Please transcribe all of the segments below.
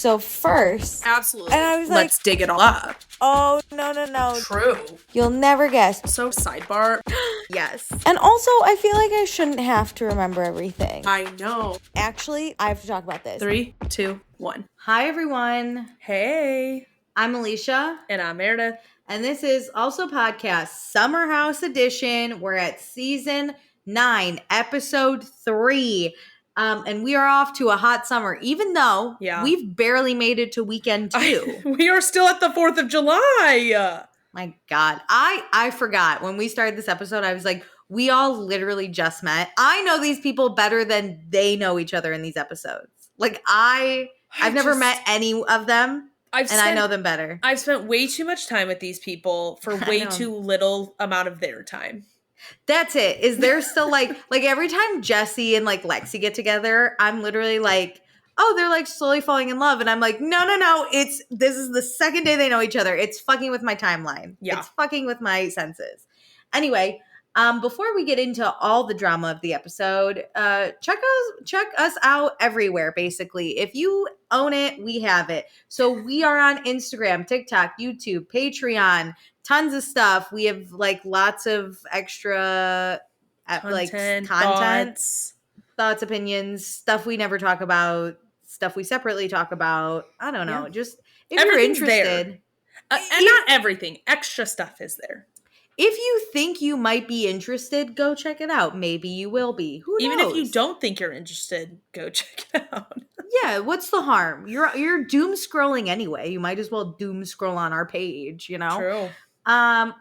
So first, absolutely, and I was let's dig it all up. Oh, no. True. You'll never guess. So sidebar. Yes. And also, I feel like I shouldn't have to remember everything. I know. Actually, I have to talk about this. 3, 2, 1. Hi, everyone. Hey. I'm Alicia. And I'm Meredith. And this is also podcast Summer House Edition. We're at season 9, episode 3. And we are off to a hot summer, even though we've barely made it to weekend 2. We are still at the 4th of July. My God. I forgot. When we started this episode, I was like, we all literally just met. I know these people better than they know each other in these episodes. Like, I've never met any of them. I know them better. I've spent way too much time with these people for way too little amount of their time. That's it. Is there still like every time Jesse and like Lexi get together, I'm literally like, oh, they're like slowly falling in love. And I'm like, no. This is the second day they know each other. It's fucking with my timeline. Yeah. It's fucking with my senses. Anyway, before we get into all the drama of the episode, check us out everywhere, basically. If you own it, we have it. So we are on Instagram, TikTok, YouTube, Patreon, tons of stuff. We have like lots of extra content, thoughts, opinions, stuff we never talk about, stuff we separately talk about. I don't know. Just if you're interested. And not everything. Extra stuff is there. If you think you might be interested, go check it out. Maybe you will be. Who knows? Even if you don't think you're interested, go check it out. Yeah, what's the harm? You're doom scrolling anyway. You might as well doom scroll on our page, you know? True.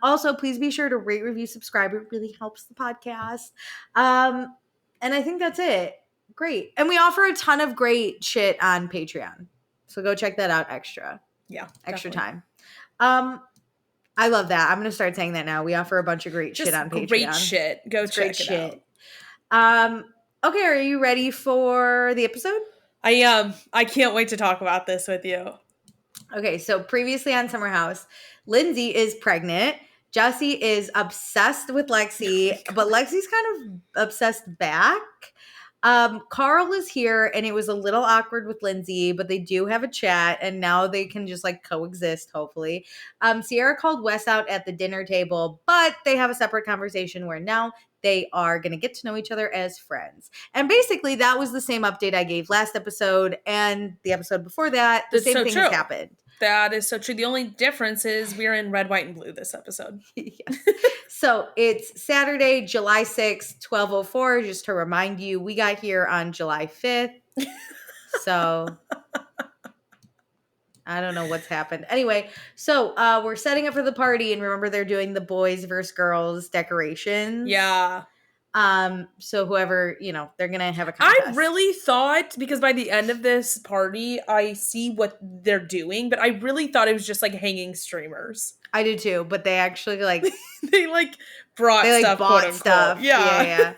Also, please be sure to rate, review, subscribe. It really helps the podcast. And I think that's it. Great. And we offer a ton of great shit on Patreon. So go check that out extra. Yeah. Extra time. I love that. I'm going to start saying that now. We offer a bunch of great shit on Patreon. Great shit. Go check it out. Okay, are you ready for the episode? I am. I can't wait to talk about this with you. Okay, so previously on Summer House, Lindsay is pregnant. Jesse is obsessed with Lexi, but Lexi's kind of obsessed back. Carl is here, and it was a little awkward with Lindsay, but they do have a chat, and now they can just like coexist, hopefully. Sierra called Wes out at the dinner table, but they have a separate conversation where now they are going to get to know each other as friends. And basically, that was the same update I gave last episode and the episode before that. The same thing has happened. That is so true. The only difference is we're in red, white, and blue this episode. Yes. So it's Saturday, July 6th, 12:04. Just to remind you, we got here on July 5th. So I don't know what's happened. Anyway, so we're setting up for the party, and remember they're doing the boys versus girls decorations. Yeah. So whoever, they're going to have a contest. I really thought, because by the end of this party, I see what they're doing, but I really thought it was just like hanging streamers. I did too, but they actually they brought stuff, bought stuff. Yeah.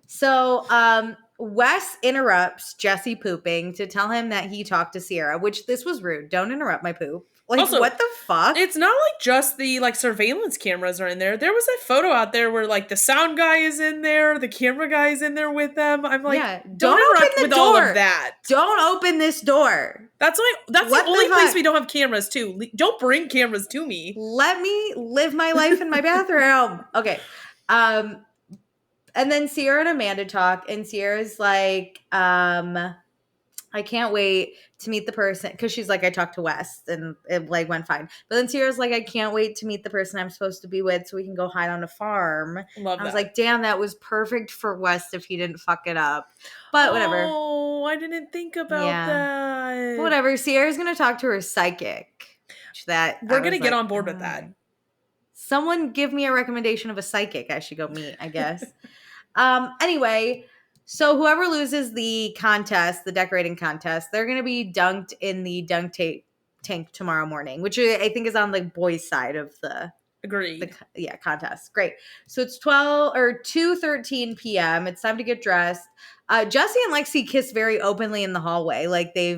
So, Wes interrupts Jesse pooping to tell him that he talked to Sierra, which this was rude. Don't interrupt my poop. Also, what the fuck? It's not just the surveillance cameras are in there. There was a photo out there where the sound guy is in there, the camera guy is in there with them. I'm like, don't interrupt with all of that. Don't open this door. That's the only place we don't have cameras too. Don't bring cameras to me. Let me live my life in my bathroom. Okay. And then Sierra and Amanda talk, and Sierra's like, I can't wait to meet the person, because she's like, I talked to Wes and it went fine. But then Sierra's like, I can't wait to meet the person I'm supposed to be with so we can go hide on a farm. I was like, damn, that was perfect for Wes if he didn't fuck it up. But whatever. Oh, I didn't think about that. But whatever. Sierra's gonna talk to her psychic. We're gonna get on board with that. Someone give me a recommendation of a psychic I should go meet, I guess. Anyway. So whoever loses the contest, the decorating contest, they're going to be dunked in the dunk tank tomorrow morning, which I think is on the boys' side of the contest. Great. So it's 2:13 p.m. It's time to get dressed. Jesse and Lexi kiss very openly in the hallway, she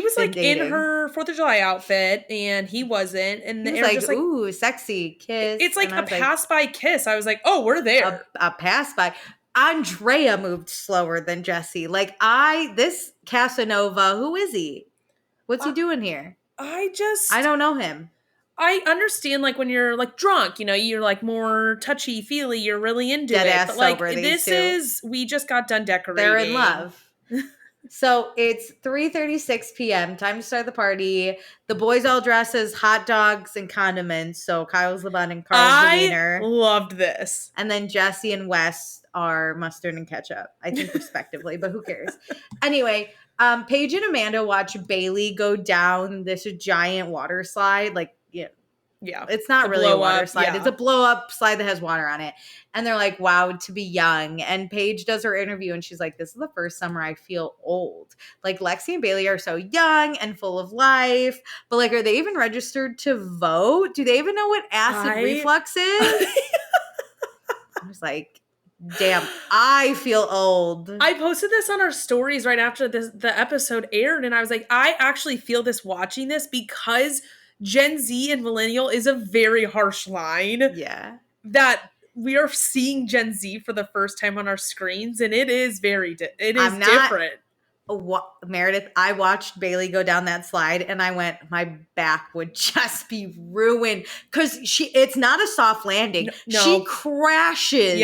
was in her 4th of July outfit, and he wasn't. And he was just ooh, sexy kiss. It's like a pass-by kiss. I was like, oh, we're there. A pass-by. Andrea moved slower than Jesse. This Casanova. Who is he? What's he doing here? I don't know him. I understand, like, when you're, like, drunk, you know, you're, like, more touchy-feely, you're really into it. Dead-ass but, like, sober, we just got done decorating. They're in love. So it's 3:36 p.m. Time to start the party. The boys all dress as hot dogs and condiments. So Kyle's the bun and Carl's the wiener. I loved this. And then Jesse and Wes are mustard and ketchup, I think, respectively, but who cares? Anyway, Paige and Amanda watch Bailey go down this giant water slide. Like, yeah, it's not really a water slide. Yeah. It's a blow up slide that has water on it. And they're like, wow, to be young. And Paige does her interview and she's like, this is the first summer I feel old. Like, Lexi and Bailey are so young and full of life. But, like, are they even registered to vote? Do they even know what acid reflux is? I was like, damn, I feel old. I posted this on our stories right after the episode aired. And I was like, I actually feel this watching this because Gen Z and millennial is a very harsh line. Yeah. That we are seeing Gen Z for the first time on our screens, and it is different. Meredith, I watched Bailey go down that slide and I went, my back would just be ruined because it's not a soft landing. No. She crashes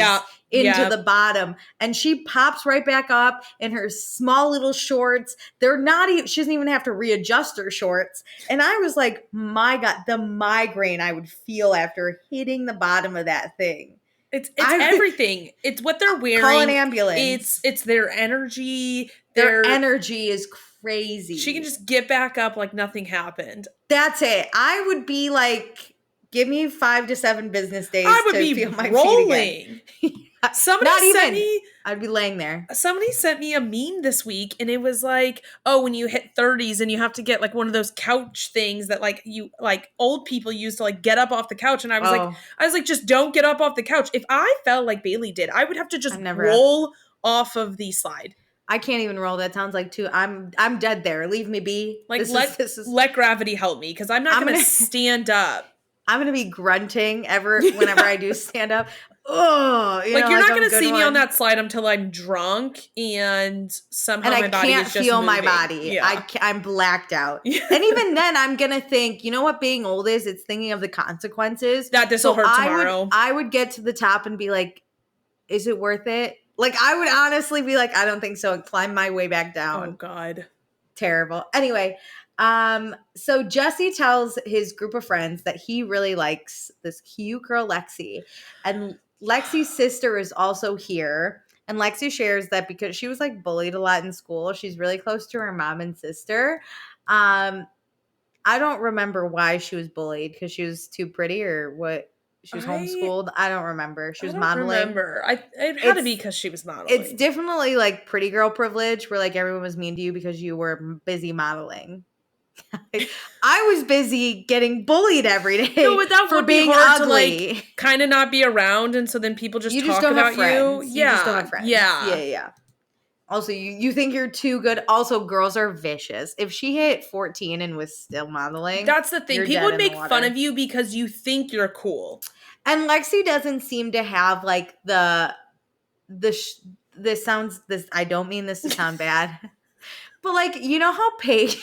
into the bottom and she pops right back up in her small little shorts. She doesn't even have to readjust her shorts. And I was like, my God, the migraine I would feel after hitting the bottom of that thing. It's everything. It's what they're wearing. Call an ambulance. It's their energy. Their energy is crazy. She can just get back up like nothing happened. That's it. I would be like, give me 5 to 7 business days to feel my feet again. I'd be laying there. Somebody sent me a meme this week and it was like, oh, when you hit 30s and you have to get like one of those couch things that like old people use to like get up off the couch. And I was like, just don't get up off the couch. If I felt like Bailey did, I would have to just roll off of the slide. I can't even roll. That sounds like I'm dead there. Leave me be. Like let gravity help me because I'm not going to stand up. I'm going to be grunting whenever I do stand up. Oh, you're not going to see me on that slide until I'm drunk and somehow my body is just moving. I can't feel my body. Yeah. I'm blacked out. Yeah. And even then I'm going to think, you know what being old is? It's thinking of the consequences. That this will hurt tomorrow. I would get to the top and be like, is it worth it? Like, I would honestly be like, I don't think so, and climb my way back down. Oh, God. Terrible. Anyway, so Jesse tells his group of friends that he really likes this cute girl, Lexi. And Lexi's sister is also here. And Lexi shares that because she was, like, bullied a lot in school, she's really close to her mom and sister. I don't remember why she was bullied, because she was too pretty or what. She was homeschooled. I don't remember. She was modeling. I don't remember. It had to be because she was modeling. It's definitely like pretty girl privilege where like everyone was mean to you because you were busy modeling. I was busy getting bullied every day. No, but that would be hard ugly. To like kind of not be around, and so then people just talk about you. Yeah, you just don't have friends. Yeah. Also, you think you're too good. Also, girls are vicious. If she hit 14 and was still modeling, that's the thing. People would make fun of you because you think you're cool. And Lexi doesn't seem to have like this sounds this. I don't mean this to sound bad, but like you know how Paige.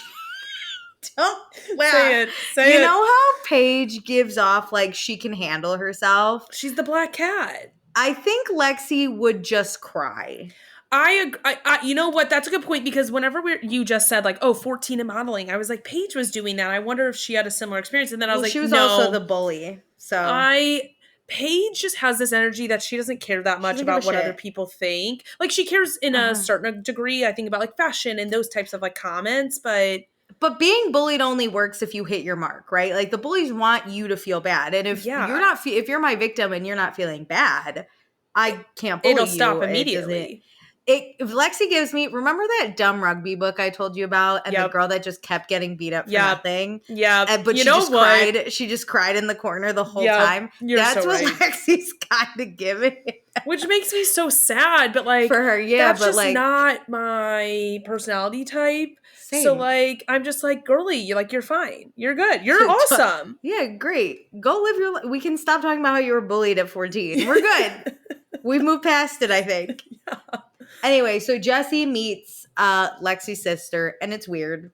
Don't say it. You know how Paige gives off like she can handle herself. She's the black cat. I think Lexi would just cry. I you know what? That's a good point because whenever you just said like, oh, 14 and modeling, I was like, Paige was doing that. I wonder if she had a similar experience. And then I was like, she was also the bully. So Paige just has this energy that she doesn't care that much about what other people think. Like she cares in a certain degree, I think, about like fashion and those types of like comments, But being bullied only works if you hit your mark, right? Like the bullies want you to feel bad. And if if you're my victim and you're not feeling bad, I can't bully you. It'll stop immediately. If Lexi gives me, remember that dumb rugby book I told you about, and the girl that just kept getting beat up for nothing? Yeah, but she just cried. She just cried in the corner the whole time. That's what Lexi's kind of giving, which makes me so sad. But like for her, that's but just like not my personality type. Same. So like I'm just like girly. You're fine. You're good. You're awesome. Yeah, great. Go live your life. We can stop talking about how you were bullied at 14. We're good. We've moved past it, I think. Yeah. Anyway, so Jesse meets Lexi's sister, and it's weird.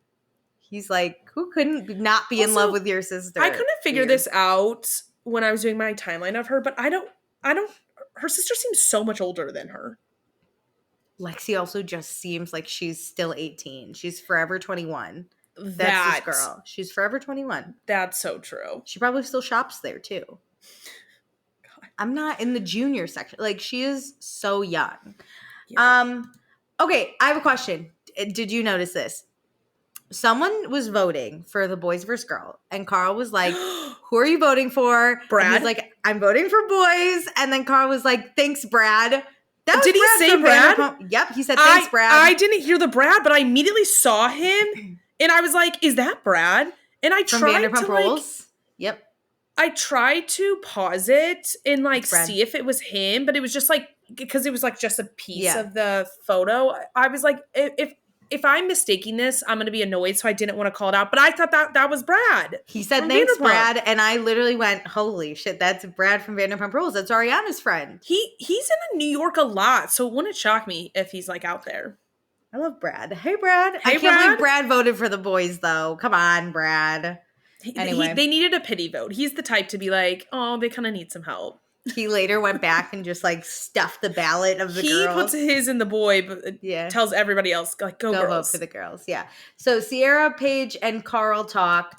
He's like, who couldn't not be in Also, love with your sister? I couldn't figure this out when I was doing my timeline of her, but I don't, her sister seems so much older than her. Lexi also just seems like she's still 18. She's forever 21. That's this girl. She's forever 21. That's so true. She probably still shops there too. God. I'm not in the junior section. Like, she is so young. Yeah. Okay, I have a question. Did you notice this? Someone was voting for the boys versus girl, and Carl was like, who are you voting for? Brad? And he's like, I'm voting for boys. And then Carl was like, thanks, Brad. Did he say Brad? Yep, he said thanks, Brad. I didn't hear the Brad, but I immediately saw him, and I was like, is that Brad? And I From tried Vanderpump to Rules? Yep. I tried to pause it and like see if it was him, but it was just like, because it was like just a piece of the photo. I was like, if I'm mistaking this, I'm going to be annoyed. So I didn't want to call it out, but I thought that was Brad. He said, thanks, Brad. And I literally went, holy shit, that's Brad from Vanderpump Rules. That's Ariana's friend. He's in New York a lot. So it wouldn't shock me if he's like out there. I love Brad. Hey, Brad. I can't believe Brad voted for the boys, though. Come on, Brad. Anyway. They needed a pity vote. He's the type to be like, oh, they kind of need some help. He later went back and just like stuffed the ballot of the girls. He puts his in the boy, but tells everybody else, like, go girls. Vote for the girls. Yeah. So Sierra, Paige, and Carl talk.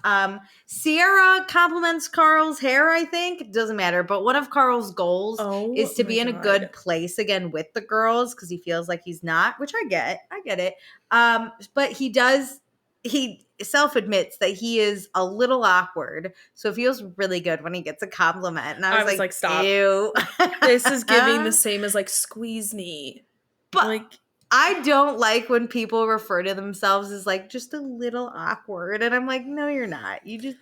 Sierra compliments Carl's hair, I think. It doesn't matter. But one of Carl's goals is to be in a good place again with the girls because he feels like he's not, which I get. I get it. But he self-admits that he is a little awkward, so it feels really good when he gets a compliment. And I was like, stop. Ew. This is giving the same as like squeeze me. But like, I don't like when people refer to themselves as like just a little awkward, and I'm like, no, you're not. Cute.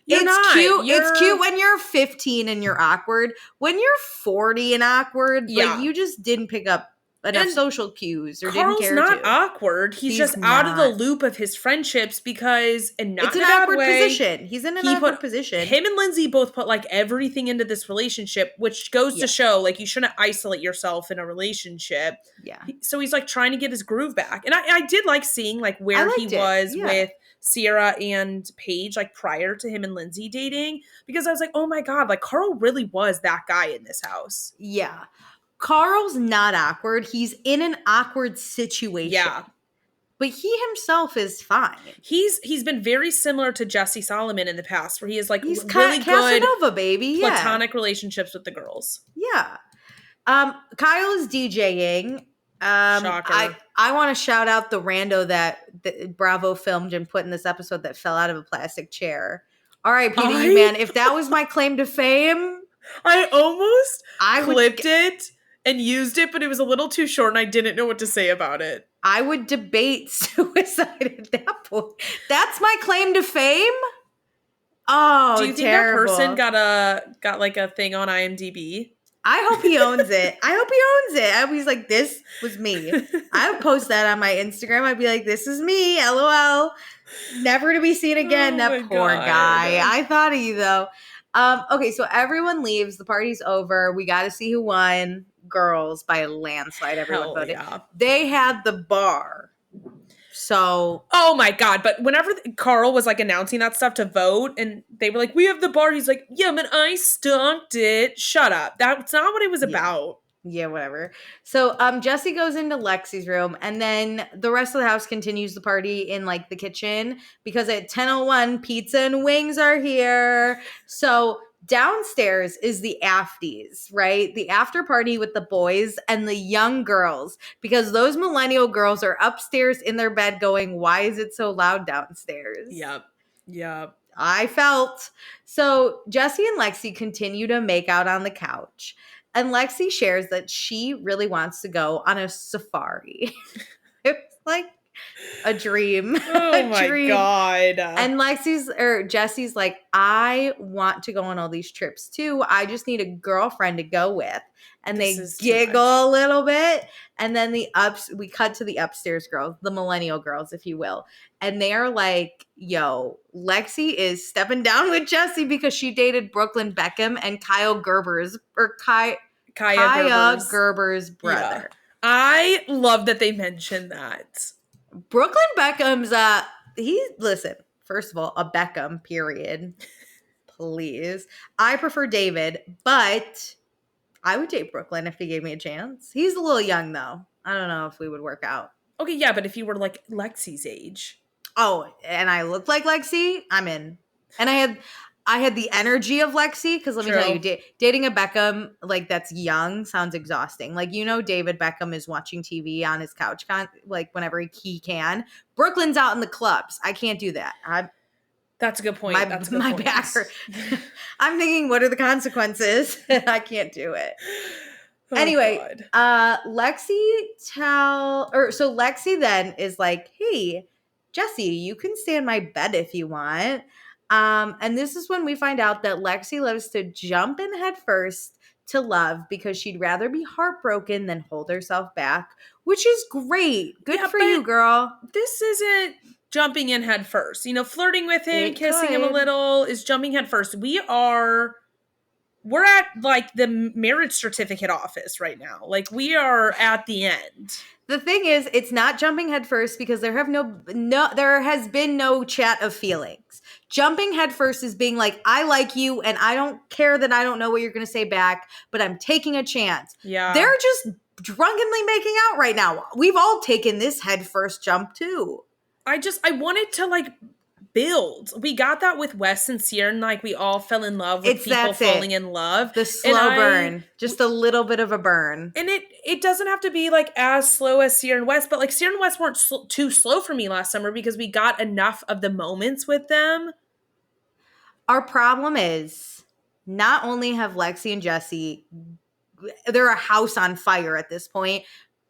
It's cute when you're 15 and you're awkward. When you're 40 and awkward, like you just didn't pick up enough social cues or Carl's didn't care not awkward. He's just out of the loop of his friendships because, and not it's in an a bad awkward way, position. He's in an awkward position. Him and Lindsay both put like everything into this relationship, which goes to show like you shouldn't isolate yourself in a relationship. Yeah. So he's like trying to get his groove back. And I did like seeing like where he was with Sierra and Paige, like prior to him and Lindsay dating, because I was like, oh my God, like Carl really was that guy in this house. Yeah. Carl's not awkward. He's in an awkward situation. Yeah. But he himself is fine. He's been very similar to Jesse Solomon in the past, where he is like he's really Casanova, good baby. platonic relationships with the girls. Yeah. Kyle is DJing. Shocker. I want to shout out the rando that Bravo filmed and put in this episode that fell out of a plastic chair. R.I.P. to you, man. If that was my claim to fame, I almost clipped it and used it, but it was a little too short and I didn't know what to say about it. I would debate suicide at that point. That's my claim to fame? Oh, do you think terrible. That person got like a thing on IMDb? I hope he owns it. I hope he's like, this was me. I would post that on my Instagram. I'd be like, this is me, LOL. Never to be seen again. That poor guy. I thought of you, though. Okay, so everyone leaves. The party's over. We got to see who won. Girls by a landslide. Everyone voted. Yeah. They had the bar. So. Oh my God. But whenever Carl was like announcing that stuff to vote and they were like, we have the bar. He's like, yeah, man, I stocked it. Shut up. That's not what it was about. Yeah, whatever. So Jesse goes into Lexi's room and then the rest of the house continues the party in like the kitchen because at 10:01 pizza and wings are here. So downstairs is the afties, right? The after party with the boys and the young girls because those millennial girls are upstairs in their bed going, why is it so loud downstairs? Yep. I felt. So Jesse and Lexi continue to make out on the couch. And Lexi shares that she really wants to go on a safari. It's like a dream. Oh my God. And Jesse's like, I want to go on all these trips too. I just need a girlfriend to go with. And they giggle a little bit. And then we cut to the upstairs girls, the millennial girls, if you will. And they are like, yo, Lexi is stepping down with Jesse because she dated Brooklyn Beckham and Kaya Gerber's brother. Yeah. I love that they mentioned that. Brooklyn Beckham's listen, first of all, a Beckham, period. Please. I prefer David, but I would date Brooklyn if he gave me a chance. He's a little young though. I don't know if we would work out. Okay, yeah, but if you were like Lexi's age. Oh, and I looked like Lexi, I'm in. And I had the energy of Lexi, because let me tell you, dating a Beckham like that's young sounds exhausting. Like, David Beckham is watching TV on his couch like whenever he can. Brooklyn's out in the clubs. I can't do that. That's a good point. That's a good point. Back hurt. I'm thinking, what are the consequences? I can't do it. Oh, anyway, God. Lexi then is like, hey, Jesse, you can stay in my bed if you want. And this is when we find out that Lexi loves to jump in head first to love because she'd rather be heartbroken than hold herself back, which is great. Good for you, girl. This isn't jumping in head first. Flirting with him, kissing him a little is jumping head first. We're at like the marriage certificate office right now. Like we are at the end. The thing is, it's not jumping head first because there has been no chat of feelings. Jumping head first is being like, I like you and I don't care that I don't know what you're going to say back, but I'm taking a chance. Yeah. They're just drunkenly making out right now. We've all taken this head first jump too. I wanted to like build. We got that with Wes and Sierra, and like we all fell in love with people falling in love. The slow burn, just a little bit of a burn. And it doesn't have to be like as slow as Sierra and Wes, but like Sierra and Wes weren't too slow for me last summer because we got enough of the moments with them. Our problem is not only have Lexi and Jesse, they're a house on fire at this point,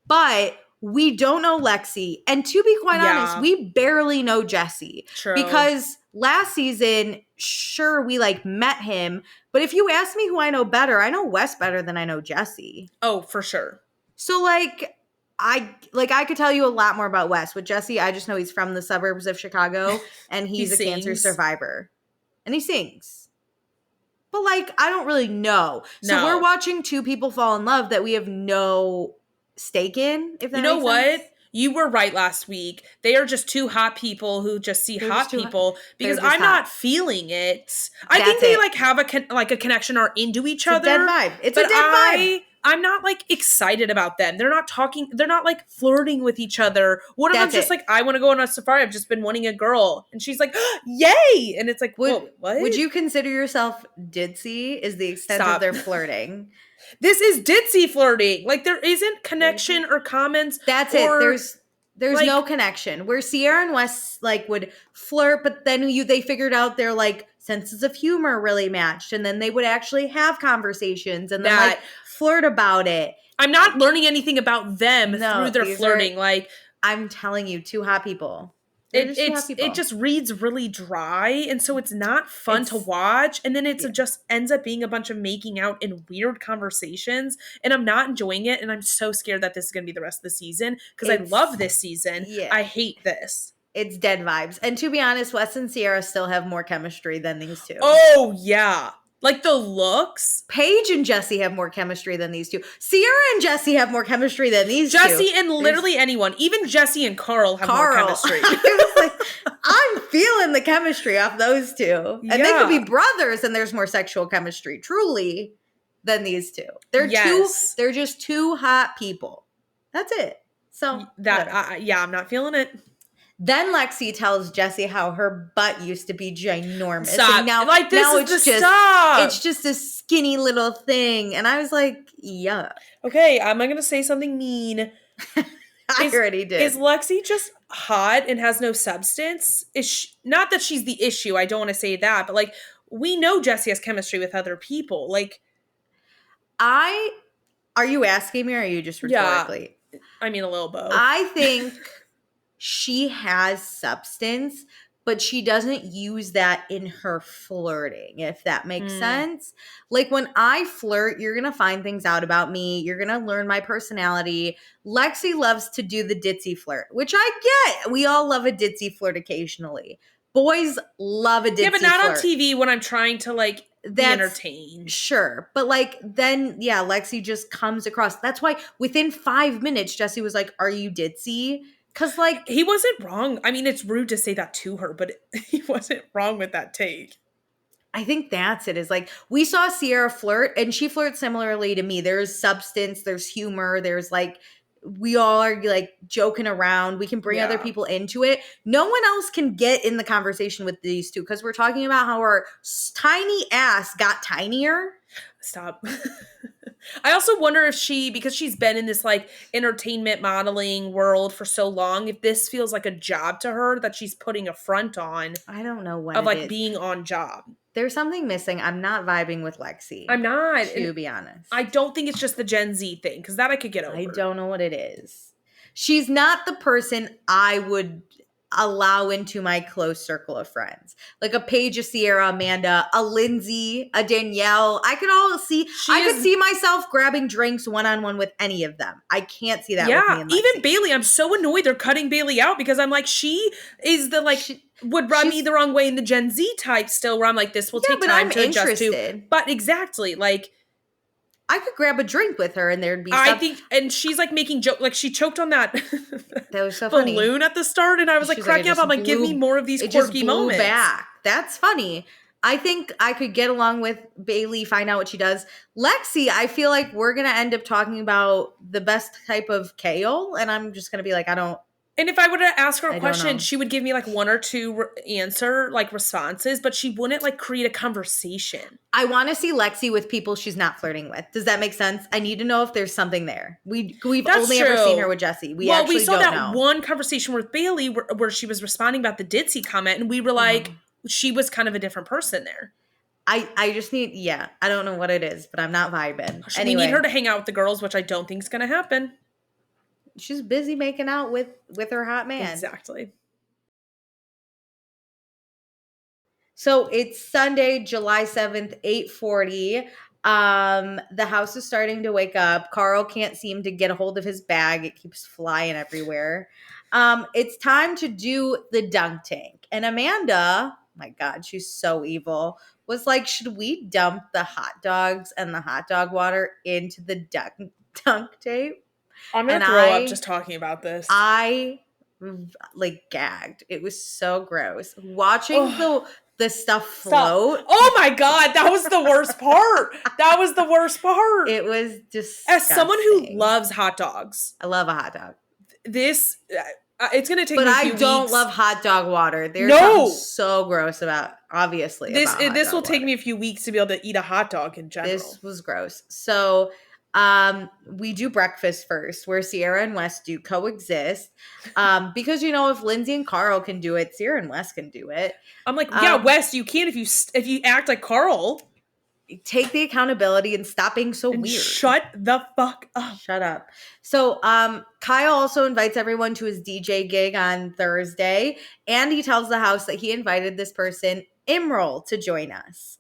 but we don't know Lexi. And to be quite honest, we barely know Jesse. True. Because last season, sure, we like met him. But if you ask me who I know better, I know Wes better than I know Jesse. Oh, for sure. So I could tell you a lot more about Wes. With Jesse, I just know he's from the suburbs of Chicago and he's a cancer survivor. And he sings. But I don't really know. So we're watching two people fall in love that we have no stake in, if that makes sense. You know what? You were right last week. They are just two hot people who just see hot people because I'm not feeling it. I think they have a connection or into each other. It's a dead vibe. It's a dead vibe. I'm not excited about them. They're not talking. They're not flirting with each other. One of them's just I want to go on a safari. I've just been wanting a girl. And she's like, yay. And it's like, whoa, what? Would you consider yourself ditzy is the extent of their flirting? This is ditzy flirting. There isn't connection or comments. That's it. There's no connection. Where Sierra and Wes would flirt, but then they figured out their senses of humor really matched, and then they would actually have conversations and then flirt about it. I'm not learning anything about them through their flirting. I'm telling you, two hot people. It just reads really dry, and so it's not fun to watch, and then it just ends up being a bunch of making out and weird conversations, and I'm not enjoying it, and I'm so scared that this is going to be the rest of the season because I love this season. Yeah. I hate this. It's dead vibes. And to be honest, Wes and Sierra still have more chemistry than these two. Oh, yeah. The looks. Paige and Jesse have more chemistry than these two. Sierra and Jesse have more chemistry than these two. Jesse and literally anyone. Even Jesse and Carl have more chemistry. I'm feeling the chemistry off those two. And they could be brothers and there's more sexual chemistry, truly, than these two. They're just two hot people. That's it. So I'm not feeling it. Then Lexi tells Jesse how her butt used to be ginormous. Stop. And now it's just a skinny little thing. And I was like, yuck. Okay, I'm not going to say something mean. I already did. Is Lexi just hot and has no substance? Not that she's the issue. I don't want to say that. But we know Jesse has chemistry with other people. Are you asking me or are you just rhetorically? Yeah, I mean a little both. I think she has substance, but she doesn't use that in her flirting, if that makes sense. When I flirt, you're going to find things out about me. You're going to learn my personality. Lexi loves to do the ditzy flirt, which I get. We all love a ditzy flirt occasionally. Boys love a ditzy flirt. Yeah, but not on TV when I'm trying to be entertained. Sure. But Lexi just comes across. That's why within 5 minutes, Jesse was like, are you ditzy? Because, like, he wasn't wrong. I mean, it's rude to say that to her, but he wasn't wrong with that take. I think that's it. Is like, we saw Sierra flirt, and she flirts similarly to me. There's substance, there's humor, there's like, we all are like joking around. We can bring other people into it. No one else can get in the conversation with these two because we're talking about how our tiny ass got tinier. Stop. I also wonder if because she's been in this like entertainment modeling world for so long, if this feels like a job to her that she's putting a front on. I don't know what of it like is. Being on job. There's something missing. I'm not vibing with Lexi. I'm not. To be honest. I don't think it's just the Gen Z thing, because that I could get over. I don't know what it is. She's not the person I would allow into my close circle of friends. Like a Paige, a Sierra, Amanda, a Lindsay, a Danielle. I could see myself grabbing drinks one-on-one with any of them. I can't see that with me and Lexi. Even Bailey. I'm so annoyed they're cutting Bailey out because I'm like, she is the would rub me the wrong way in the Gen Z type still, where I'm like, this will take time to adjust to. But exactly, like, I could grab a drink with her and there'd be stuff. I think, and she's like making joke, like she choked on that was so balloon funny. At the start, and I was like cracking up. I'm like, give me more of these quirky moments. Back. That's funny. I think I could get along with Bailey, find out what she does. Lexi, I feel like we're gonna end up talking about the best type of kale, and I'm just gonna be like, I don't. And if I were to ask her a question, she would give me like one or two responses, but she wouldn't like create a conversation. I want to see Lexi with people she's not flirting with. Does that make sense? I need to know if there's something there. We've only ever seen her with Jesse. We saw that one conversation with Bailey where she was responding about the ditzy comment, and we were like, she was kind of a different person there. I just need, I don't know what it is, but I'm not vibing. We need her to hang out with the girls, which I don't think is going to happen. She's busy making out with her hot man. Exactly. So it's Sunday, July 7th, 8:40. The house is starting to wake up. Carl can't seem to get a hold of his bag. It keeps flying everywhere. It's time to do the dunk tank. And Amanda, my God, she's so evil, was like, should we dump the hot dogs and the hot dog water into the dunk tank? I'm going to throw up just talking about this. I like gagged. It was so gross. Watching the stuff float. Oh my God, that was the worst part. That was the worst part. It was disgusting. As someone who loves hot dogs. I love a hot dog. This, it's going to take me a few weeks. But I don't love hot dog water. There's something so gross about, obviously. This will take me a few weeks to be able to eat a hot dog in general. This was gross. So we do breakfast first, where Sierra and Wes do coexist. Because if Lindsay and Carl can do it, Sierra and Wes can do it. I'm like, Wes, you can if you act like Carl. Take the accountability and stop being so weird. Shut the fuck up. Shut up. So Kyle also invites everyone to his DJ gig on Thursday, and he tells the house that he invited this person, Imral, to join us.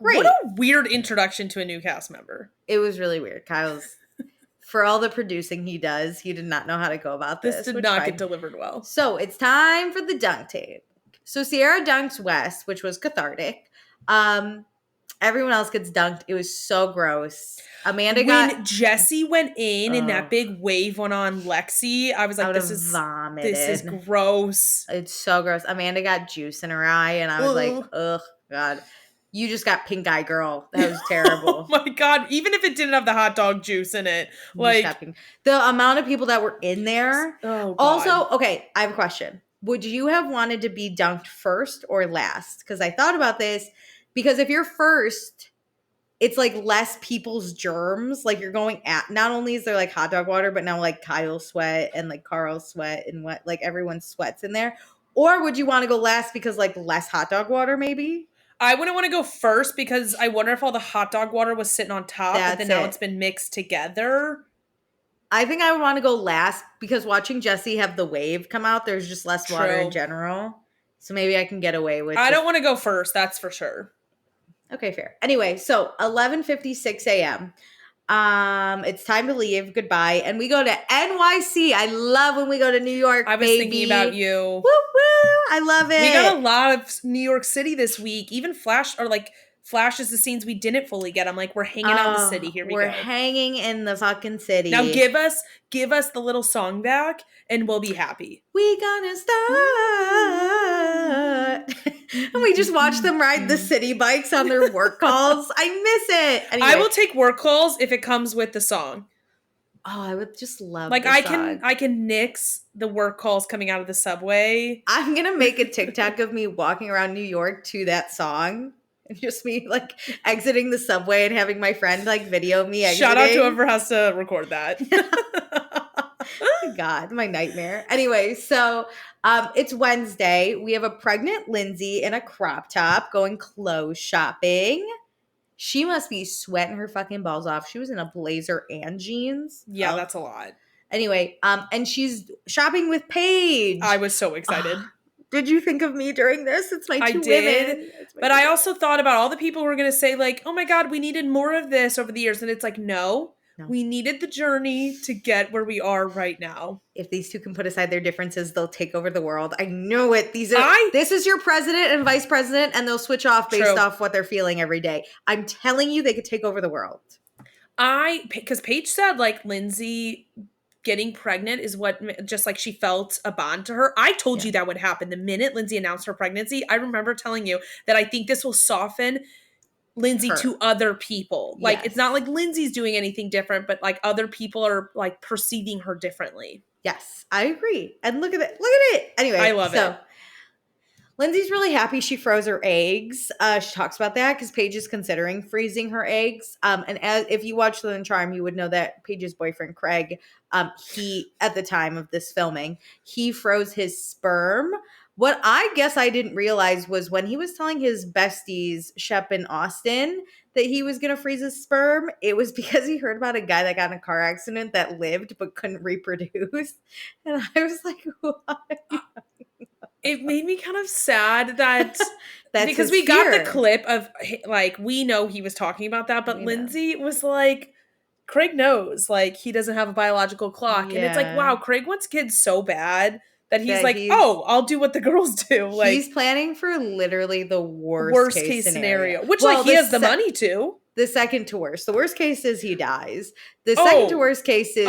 Great. What a weird introduction to a new cast member. It was really weird. Kyle's, for all the producing he does, he did not know how to go about this. This did not get delivered well. So it's time for the dunk tape. So Sierra dunks Wes, which was cathartic. Everyone else gets dunked. It was so gross. When Jesse went in and that big wave went on Lexi, I was like, this is gross. It's so gross. Amanda got juice in her eye, and I was like, ugh, God. You just got pink eye, girl. That was terrible. Oh my God. Even if it didn't have the hot dog juice in it. The amount of people that were in there. Oh, God. Also, okay, I have a question. Would you have wanted to be dunked first or last? Because I thought about this. Because if you're first, it's like less people's germs. Like you're going at, not only is there like hot dog water, but now like Kyle's sweat and like Carl's sweat and what, like everyone's sweats in there. Or would you want to go last because like less hot dog water maybe? I wouldn't want to go first because I wonder if all the hot dog water was sitting on top and then now it's been mixed together. I think I would want to go last because watching Jesse have the wave come out, there's just less water in general. So maybe I can get away with I don't want to go first, that's for sure. Okay, fair. Anyway, so 11:56 a.m. It's time to leave. Goodbye. And we go to NYC. I love when we go to New York, I was thinking about you. Woo woo. I love it. We got a lot of New York City this week. Even flashes the scenes we didn't fully get. I'm like, we're hanging out in the city. Here we go. We're hanging in the fucking city. Now give us the little song back and we'll be happy. We gonna start. And we just watch them ride the city bikes on their work calls. I miss it. Anyway. I will take work calls if it comes with the song. Oh, I would just love like the song. I can nix the work calls coming out of the subway. I'm gonna make a TikTok of me walking around New York to that song. And just me like exiting the subway and having my friend like video me exiting. Shout out to whoever has to record that. God, my nightmare. Anyway, so it's Wednesday. We have a pregnant Lindsay in a crop top going clothes shopping. She must be sweating her fucking balls off. She was in a blazer and jeans. Yeah, that's a lot. Anyway, and she's shopping with Paige. I was so excited. Did you think of me during this? It's my two women. But I also thought about all the people who were going to say like, oh my God, we needed more of this over the years. And it's like, no, we needed the journey to get where we are right now. If these two can put aside their differences, they'll take over the world. I know it. This is your president and vice president, and they'll switch off based off what they're feeling every day. I'm telling you, they could take over the world. Because Paige said like Lindsay getting pregnant is what, just like she felt a bond to her. I told you that would happen. The minute Lindsay announced her pregnancy, I remember telling you that I think this will soften Lindsay to other people. Like, it's not like Lindsay's doing anything different, but like other people are like perceiving her differently. Yes, I agree. And look at it. Look at it. Anyway, I love it. Lindsay's really happy she froze her eggs. She talks about that because Paige is considering freezing her eggs. And if you watch Love and Charm, you would know that Paige's boyfriend, Craig, he, at the time of this filming, he froze his sperm. What I guess I didn't realize was when he was telling his besties, Shep and Austin, that he was going to freeze his sperm, it was because he heard about a guy that got in a car accident that lived but couldn't reproduce. And I was like, why? It made me kind of sad that that's because we got the clip of like, we know he was talking about that, but Lindsay was like, Craig knows, like, he doesn't have a biological clock. And it's like, wow, Craig wants kids so bad that he's like, oh, I'll do what the girls do. Like, he's planning for literally the worst case scenario. Which, like, he has the money to. The second to worst. The worst case is he dies. The second to worst case is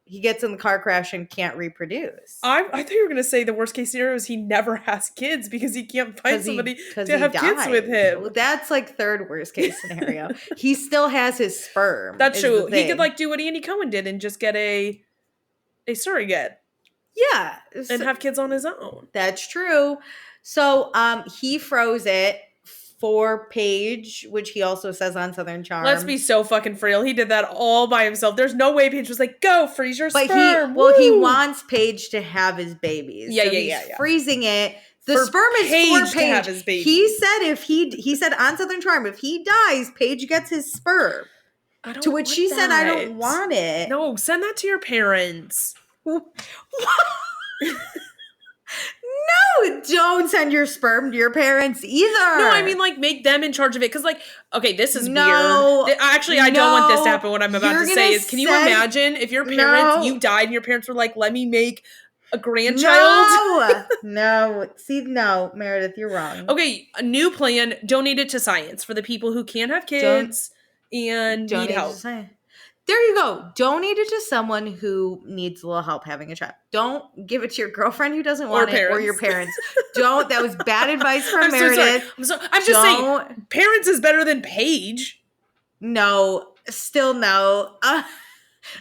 he gets in the car crash and can't reproduce. I thought you were going to say the worst case scenario is he never has kids because he can't find somebody to have kids with him. Well, that's like third worst case scenario. He still has his sperm. That's true. He could like do what Andy Cohen did and just get a surrogate. Yeah. And have kids on his own. That's true. So he froze it for Paige, which he also says on Southern Charm. Let's be so fucking real. He did that all by himself. There's no way Paige was like, go freeze your sperm. He wants Paige to have his babies. Yeah, so he's freezing it. The sperm is for Paige. To have his baby. He said he said on Southern Charm, if he dies, Paige gets his sperm. To which she said, I don't want it. No, send that to your parents. What? No, don't send your sperm to your parents either. No, I mean, like, make them in charge of it. Because, like, okay, this is weird. Actually, I don't want this to happen. What I'm about to say is, can you imagine if your parents, you died and your parents were like, let me make a grandchild? No. See, no, Meredith, you're wrong. Okay, a new plan, donate it to science for the people who can't have kids and need help. There you go. Donate it to someone who needs a little help having a child. Don't give it to your girlfriend who doesn't want it or your parents. Don't. That was bad advice from Meredith. I'm just saying, parents is better than Paige. No, still no.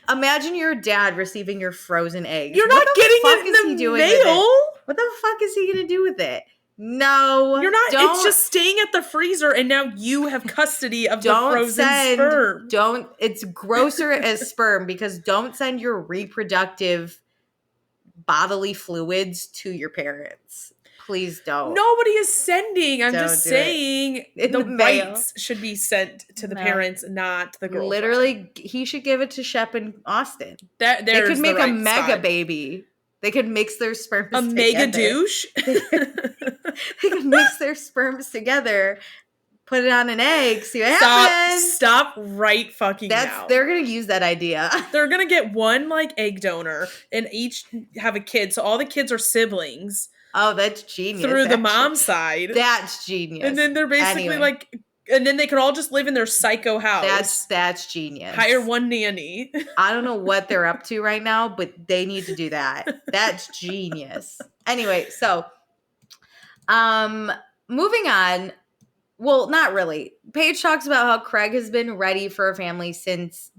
Imagine your dad receiving your frozen eggs. You're not getting it in the mail. What the fuck is he going to do with it? No, you're not. It's just staying at the freezer, and now you have custody of the frozen sperm. It's grosser as sperm because don't send your reproductive bodily fluids to your parents. Please don't. Nobody is sending. I'm just saying the rights should be sent to the parents, not the girlfriend. Literally, he should give it to Shep and Austin. They could make a mega baby. They could mix their sperms together. Mega douche? They could mix their sperms together, put it on an egg, see what happens. Stop right fucking now. They're going to use that idea. They're going to get one, like, egg donor and each have a kid. So all the kids are siblings. Oh, that's genius. Through the actually. mom side. That's genius. And then they're basically like, and then they could all just live in their psycho house. That's genius. Hire one nanny. I don't know what they're up to right now, but they need to do that. That's genius. Anyway, so moving on. Well, not really. Paige talks about how Craig has been ready for a family since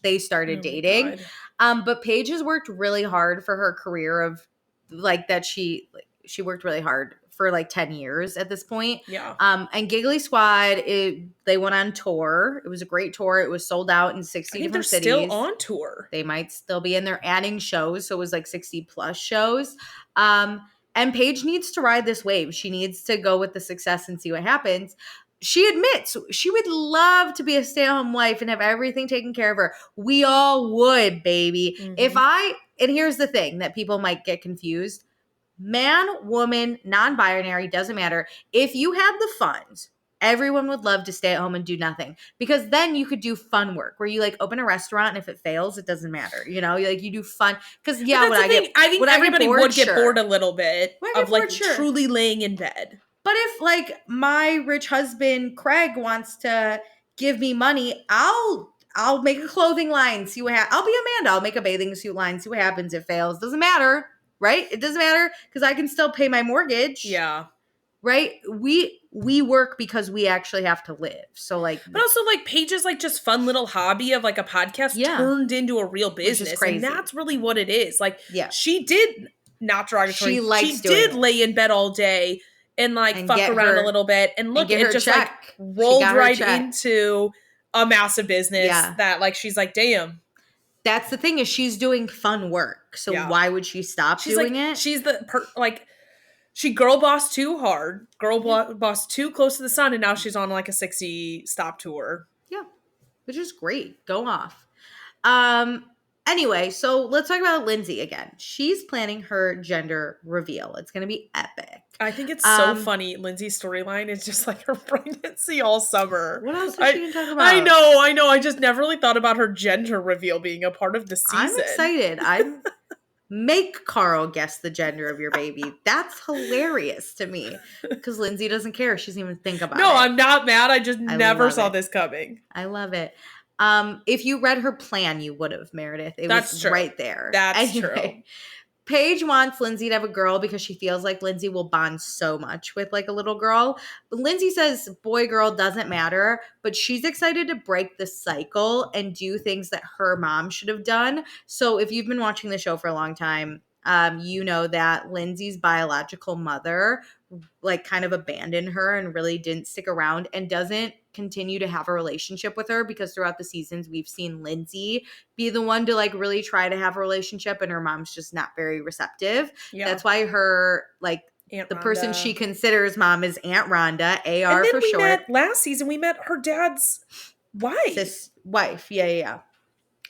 they started dating. But Paige has worked really hard for her career of like that she worked really hard for like 10 years at this point. Yeah. And Giggly Squad, they went on tour. It was a great tour. It was sold out in 60 different cities. Still on tour. They might still be, and they're adding shows. So it was like 60 plus shows. And Paige needs to ride this wave. She needs to go with the success and see what happens. She admits she would love to be a stay-at-home wife and have everything taken care of her. We all would, baby. Mm-hmm. And here's the thing that people might get confused. Man, woman, non-binary, doesn't matter. If you have the funds, everyone would love to stay at home and do nothing, because then you could do fun work where you like open a restaurant and if it fails, it doesn't matter. You know, like you do fun. Because I think everybody would get bored a little bit of like truly laying in bed. But if like my rich husband Craig wants to give me money, I'll make a clothing line. See what I'll be Amanda. I'll make a bathing suit line. See what happens. It fails. Doesn't matter. Right? It doesn't matter because I can still pay my mortgage. Yeah. Right? We work because we actually have to live. So like, but also like Paige's like just fun little hobby of like a podcast turned into a real business, and that's really what it is. Like, she did not derogatory. She did lay in bed all day and like fuck around a little bit, and look, it just like rolled right into a massive business that like she's like, damn. That's the thing is she's doing fun work. So why would she stop doing it? She's she girl bossed too hard, bossed too close to the sun, and now she's on like a 60 stop tour. Yeah, which is great. Go off. Anyway, so let's talk about Lindsay again. She's planning her gender reveal. It's going to be epic. I think it's so funny. Lindsay's storyline is just like her pregnancy all summer. What else is she going to talk about? I know. I just never really thought about her gender reveal being a part of the season. I'm excited. Make Carl guess the gender of your baby. That's hilarious to me because Lindsay doesn't care. She doesn't even think about it. No, I'm not mad. I just never saw this coming. I love it. If you read her plan, you would have, Meredith. That's was true. Right there. That's true. Paige wants Lindsay to have a girl because she feels like Lindsay will bond so much with like a little girl. But Lindsay says boy, girl doesn't matter, but she's excited to break the cycle and do things that her mom should have done. So if you've been watching the show for a long time, you know that Lindsay's biological mother like kind of abandoned her and really didn't stick around and doesn't continue to have a relationship with her because throughout the seasons we've seen Lindsay be the one to like really try to have a relationship and her mom's just not very receptive. Yeah. That's why her like Aunt the Rhonda. Person she considers mom is Aunt Rhonda, AR for short. Last season we met her dad's wife. Yeah.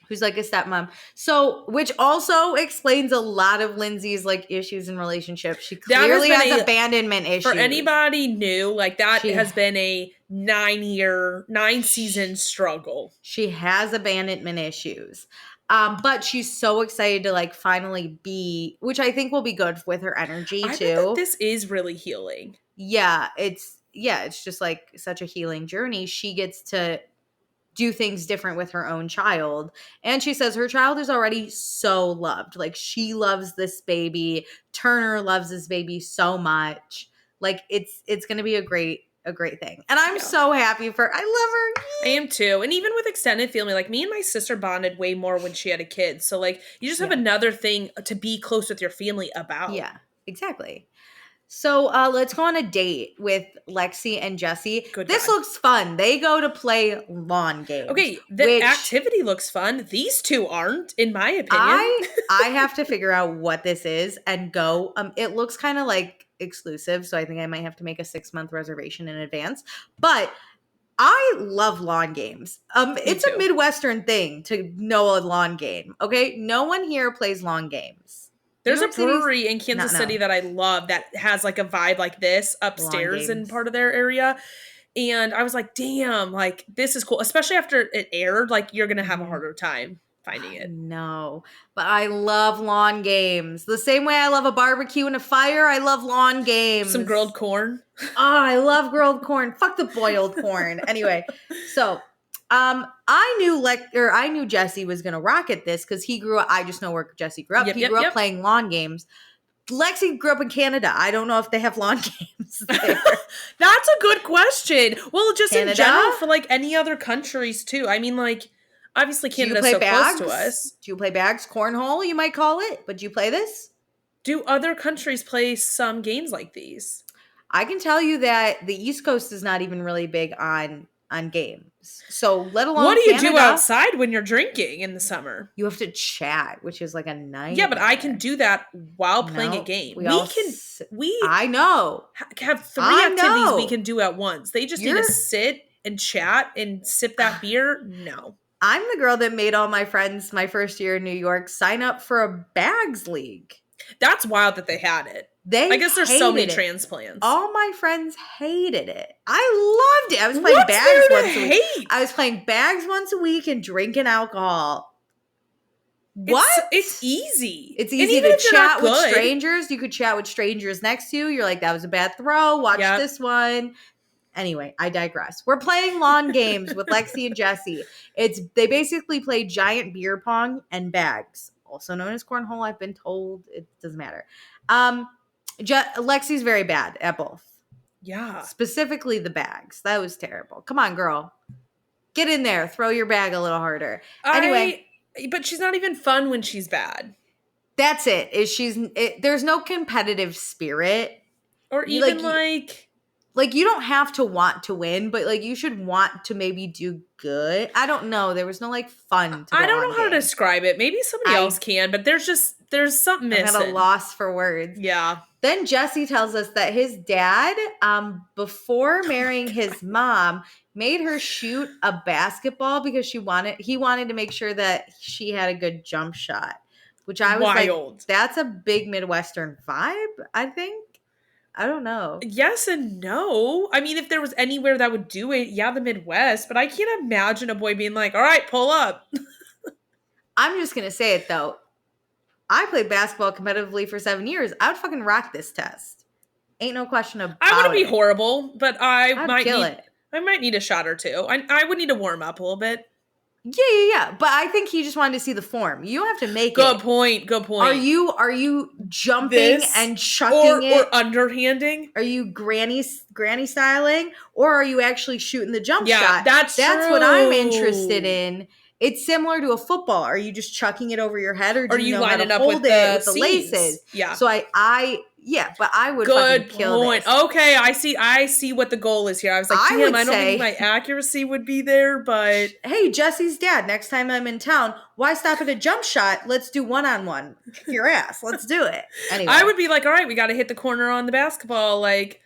Who's like a stepmom. So, which also explains a lot of Lindsay's like issues in relationships. She clearly has abandonment issues. For anybody new, like that has been a 9 season struggle. She has abandonment issues. But she's so excited to like finally be, which I think will be good with her energy too. I think that this is really healing. Yeah, it's just like such a healing journey. She gets to do things different with her own child. And she says her child is already so loved. Like she loves this baby. Turner loves this baby so much. Like it's going to be a great thing. And I'm so happy for I love her. I am too. And even with extended family, like me and my sister bonded way more when she had a kid. So like you just have another thing to be close with your family about. Yeah, exactly. So let's go on a date with Lexi and Jesse. This looks fun. They go to play lawn games. Okay, the activity looks fun. These two aren't, in my opinion. I have to figure out what this is and go. It looks kind of like exclusive, so I think I might have to make a 6-month reservation in advance. But I love lawn games. It's a Midwestern thing to know a lawn game. Okay, no one here plays lawn games. There's a brewery in Kansas City that I love that has like a vibe like this upstairs in part of their area. And I was like, damn, like this is cool. Especially after it aired, like you're going to have a harder time finding it. No, but I love lawn games. The same way I love a barbecue and a fire, I love lawn games. Some grilled corn. Oh, I love grilled corn. Fuck the boiled corn. Anyway, so I knew Jesse was gonna rock at this because he grew up. I just know where Jesse grew up. He grew up playing lawn games. Lexi grew up in Canada. I don't know if they have lawn games there. That's a good question. Well, just Canada? In general for like any other countries too. I mean, like obviously Canada's so close to us. Do you play bags? Cornhole, you might call it. But do you play this? Do other countries play some games like these? I can tell you that the East Coast is not even really big on games. So let alone what do you Canada, do outside when you're drinking in the summer? You have to chat, which is like a nightmare. Yeah, but I can do that while playing a game. I know. Have 3 activities we can do at once. They just need to sit and chat and sip that beer. No. I'm the girl that made all my friends my first year in New York sign up for a bags league. That's wild that they had it. I guess there's so many transplants. All my friends hated it. I loved it. I was playing bags once a week. I was playing bags once a week and drinking alcohol. It's easy. It's easy to chat with strangers. You could chat with strangers next to you. You're like, that was a bad throw. Watch this one. Anyway, I digress. We're playing lawn games with Lexi and Jesse. They basically play giant beer pong and bags, also known as cornhole. I've been told it doesn't matter. Lexi's very bad at both. Yeah. Specifically the bags. That was terrible. Come on, girl. Get in there. Throw your bag a little harder. Anyway. But she's not even fun when she's bad. That's it. There's no competitive spirit. Or even like you don't have to want to win, but like you should want to maybe do good. I don't know. There was no like fun. I don't know how to describe it. Maybe somebody else can, but there's something missing. I'm at a loss for words. Yeah. Then Jesse tells us that his dad, before marrying his mom, made her shoot a basketball because he wanted to make sure that she had a good jump shot. Which I was like, that's a big Midwestern vibe, I think. I don't know. Yes and no. I mean, if there was anywhere that would do it, the Midwest. But I can't imagine a boy being like, all right, pull up. I'm just going to say it, though. I played basketball competitively for 7 years. I would fucking rock this test. Ain't no question about it. I wouldn't be horrible, but I might need a shot or two. I would need to warm up a little bit. Yeah. But I think he just wanted to see the form. You don't have to make it. Good point. Are you jumping and chucking it? Or underhanding? Are you granny styling? Or are you actually shooting the jump shot? That's true. What I'm interested in. It's similar to a football. Are you just chucking it over your head, or do you know how to hold it with the laces? Yeah. So but I would fucking kill this. Okay, I see what the goal is here. I was like, damn, I don't think my accuracy would be there, but hey, Jesse's dad, next time I'm in town, why stop at a jump shot? Let's do 1-on-1. Kick your ass. Let's do it. Anyway. I would be like, all right, we got to hit the corner on the basketball, like,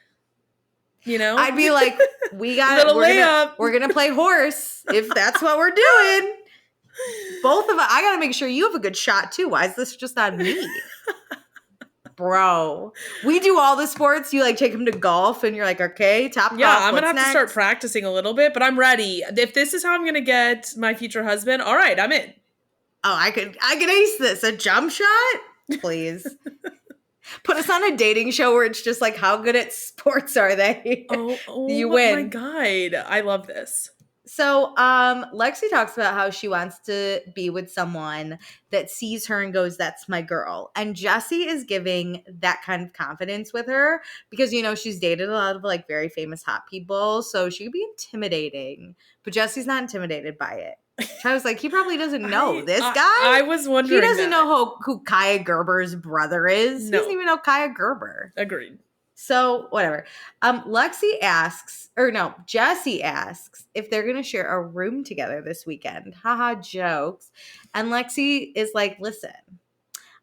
you know. I'd be like, we're gonna play horse if that's what we're doing. Both of us. I gotta make sure you have a good shot too. Why is this just on me? Bro, we do all the sports. You like take them to golf and you're like, okay, golf. I'm gonna have to start practicing a little bit, but I'm ready. If this is how I'm gonna get my future husband, all right, I'm in. Oh, I could ace this. A jump shot? Please. Put us on a dating show where it's just like, how good at sports are they? Oh you win. Oh my God. I love this. So Lexi talks about how she wants to be with someone that sees her and goes, that's my girl. And Jesse is giving that kind of confidence with her because, she's dated a lot of like very famous hot people. So she could be intimidating, but Jesse's not intimidated by it. I was like, he probably doesn't know this guy. I was wondering. He doesn't know who Kaya Gerber's brother is. No. He doesn't even know Kaya Gerber. Agreed. So whatever. Jesse asks if they're going to share a room together this weekend. Haha, jokes. And Lexi is like, listen,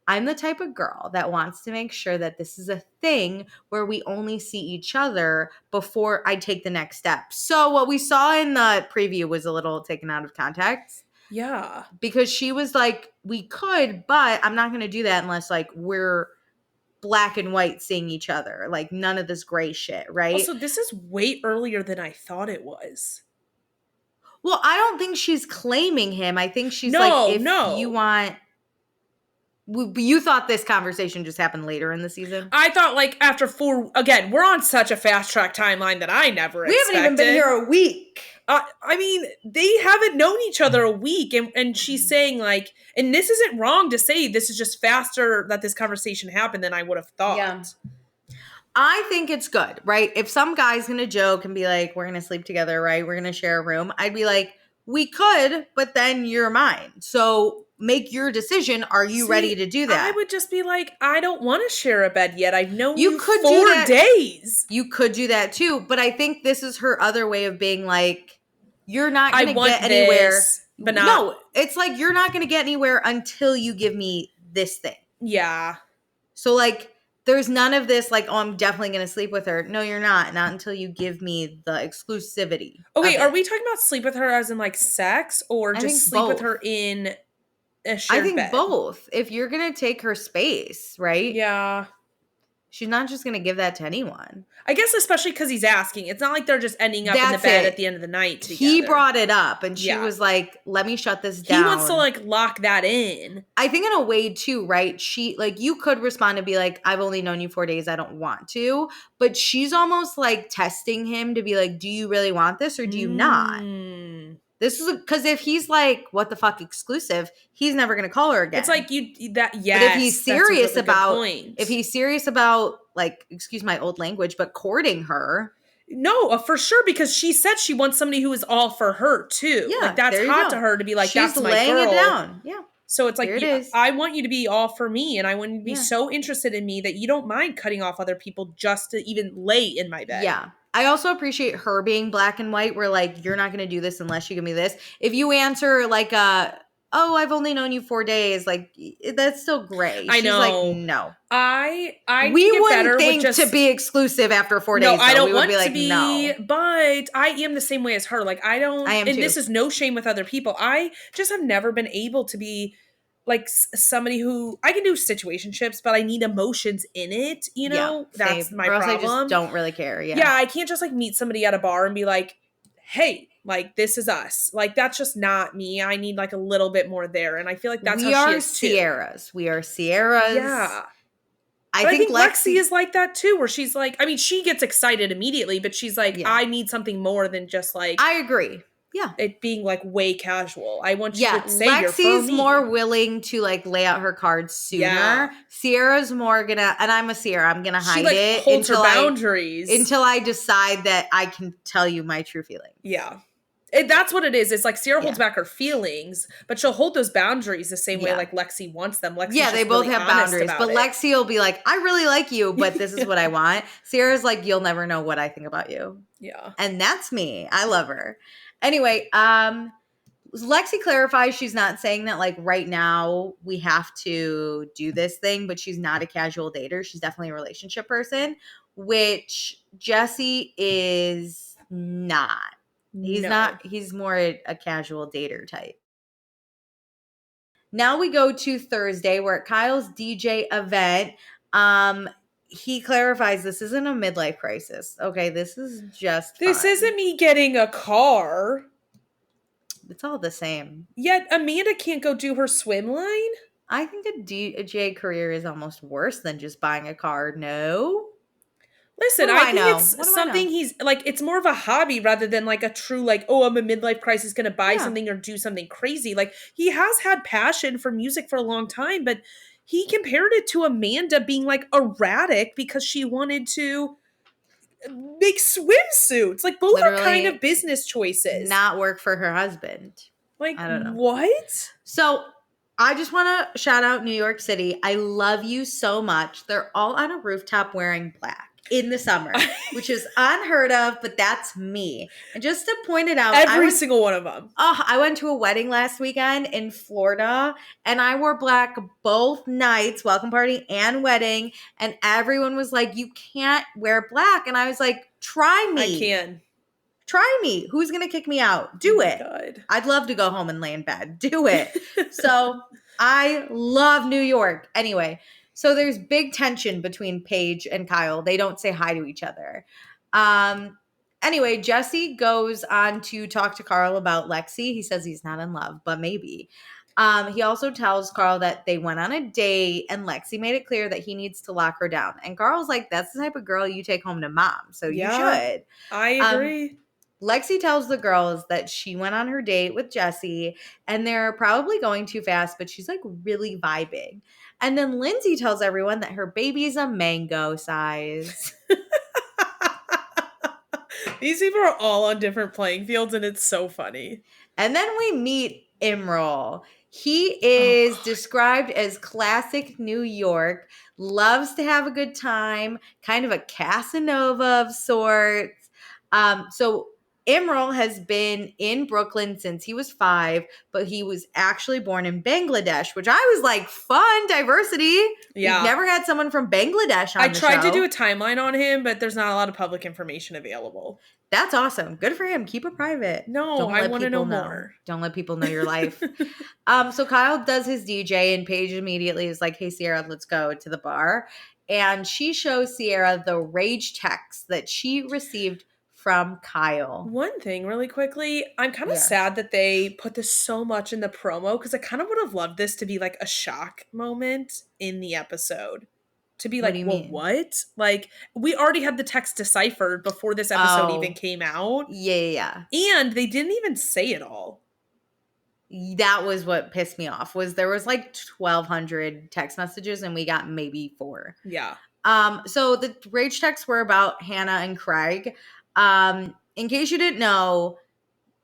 I'm the type of girl that wants to make sure that this is a thing where we only see each other before I take the next step. So what we saw in the preview was a little taken out of context. Yeah. Because she was like, we could, but I'm not going to do that unless like we're black and white seeing each other, like none of this gray shit, right? Also, this is way earlier than I thought it was. Well, I don't think she's claiming him. I think she's No, if you want. You thought this conversation just happened later in the season? I thought like after 4, again, we're on such a fast track timeline that I never expected. We haven't even been here a week. I mean, they haven't known each other a week, and she's saying like, and this isn't wrong to say, this is just faster that this conversation happened than I would have thought. Yeah. I think it's good, right? If some guy's going to joke and be like, we're going to sleep together, right? We're going to share a room. I'd be like, we could, but then you're mine. So make your decision. Are you ready to do that? I would just be like, I don't want to share a bed yet. I've known you you could 4 do that. days. You could do that too. But I think this is her other way of being like, you're not going to get anywhere. But not. No, it's like, you're not going to get anywhere until you give me this thing. Yeah. So like, there's none of this like, oh, I'm definitely going to sleep with her. No, you're not. Not until you give me the exclusivity. Okay, are we talking about sleep with her as in like sex or just sleep with her in a shared bed? I think both. If you're going to take her space, right? Yeah. She's not just going to give that to anyone. I guess especially because he's asking. It's not like they're just ending up in the bed at the end of the night together. He brought it up and she was like, let me shut this down. He wants to like lock that in. I think in a way too, right? She like, you could respond and be like, I've only known you 4 days. I don't want to. But she's almost like testing him to be like, do you really want this or do you not? This is because if he's like, what the fuck exclusive, he's never going to call her again. It's like yes. But if he's serious about like, excuse my old language, but courting her. No, for sure, because she said she wants somebody who is all for her too. Yeah, like that's hot to her to be like, she's that's my laying girl. It down. Yeah. So it's like, I want you to be all for me, and I want you to be so interested in me that you don't mind cutting off other people just to even lay in my bed. Yeah. I also appreciate her being black and white. Where like, you're not going to do this unless you give me this. If you answer like, oh, I've only known you 4 days, like that's still gray. I know. She's like, no. We wouldn't think to be exclusive after 4 days. No, I don't want to be. No. But I am the same way as her. Like I am and too. This is no shame with other people. I just have never been able to be like somebody who I can do situationships, but I need emotions in it. You know, that's my problem. I just don't really care. Yeah, I can't just like meet somebody at a bar and be like, hey, like this is us. Like that's just not me. I need like a little bit more there, and I feel like that's how she is too. We are Sierras. Yeah. I think Lexi is like that too, where she's like, I mean, she gets excited immediately, but she's like, I need something more than just like. I agree. Yeah. It being like way casual. I want you to say you're for Lexi's me. more willing to like lay out her cards sooner. Yeah. Sierra's more gonna, and I'm a Sierra, I'm gonna hide it holds her boundaries until I decide that I can tell you my true feelings. Yeah. That's what it is. It's like Sierra holds back her feelings, but she'll hold those boundaries the same way like Lexi wants them. Lexi's they both have boundaries, but Lexi will be like, I really like you, but this is what I want. Sierra's like, you'll never know what I think about you. Yeah. And that's me. I love her. Anyway, Lexi clarifies she's not saying that like right now we have to do this thing, but she's not a casual dater. She's definitely a relationship person, which Jesse is not. He's more a casual dater type. Now we go to Thursday. We're at Kyle's DJ event. He clarifies this isn't a midlife crisis. Okay, this is just This isn't me getting a car. It's all the same. Yet Amanda can't go do her swim line? I think a DJ career is almost worse than just buying a car. No? Listen, I think it's something he's like, it's more of a hobby rather than like a true like, oh, I'm a midlife crisis going to buy something or do something crazy. Like he has had passion for music for a long time, but he compared it to Amanda being like erratic because she wanted to make swimsuits. Like both are kind of business choices. Not work for her husband. Like, I don't know. What? So I just want to shout out New York City. I love you so much. They're all on a rooftop wearing black in the summer, which is unheard of, but that's me. And just to point it out, every single one of them. I went to a wedding last weekend in Florida and I wore black both nights, welcome party and wedding. And everyone was like, you can't wear black. And I was like, try me. I can. Try me. Who's going to kick me out? Do it. God. I'd love to go home and lay in bed. Do it. So I love New York. Anyway, so there's big tension between Paige and Kyle. They don't say hi to each other. Anyway, Jesse goes on to talk to Carl about Lexi. He says he's not in love, but maybe. He also tells Carl that they went on a date and Lexi made it clear that he needs to lock her down. And Carl's like, that's the type of girl you take home to mom. So you should. I agree. Lexi tells the girls that she went on her date with Jesse and they're probably going too fast, but she's like really vibing. And then Lindsay tells everyone that her baby's a mango size. These people are all on different playing fields and it's so funny. And then we meet Imral. He is described as classic New York, loves to have a good time, kind of a Casanova of sorts. So Imral has been in Brooklyn since he was 5, but he was actually born in Bangladesh, which I was like, fun, diversity. Yeah. We've never had someone from Bangladesh on the show. I tried to do a timeline on him, but there's not a lot of public information available. That's awesome. Good for him. Keep it private. No, I want to know more. Don't let people know your life. So Kyle does his DJ and Paige immediately is like, hey, Sierra, let's go to the bar. And she shows Sierra the rage text that she received from Kyle. One thing really quickly, I'm kind of sad that they put this so much in the promo because I kind of would have loved this to be like a shock moment in the episode. To be like, well, what? Like, we already had the text deciphered before this episode even came out. Yeah. And they didn't even say it all. That was what pissed me off, was there was like 1,200 text messages and we got maybe 4. Yeah. So the rage texts were about Hannah and Craig. In case you didn't know,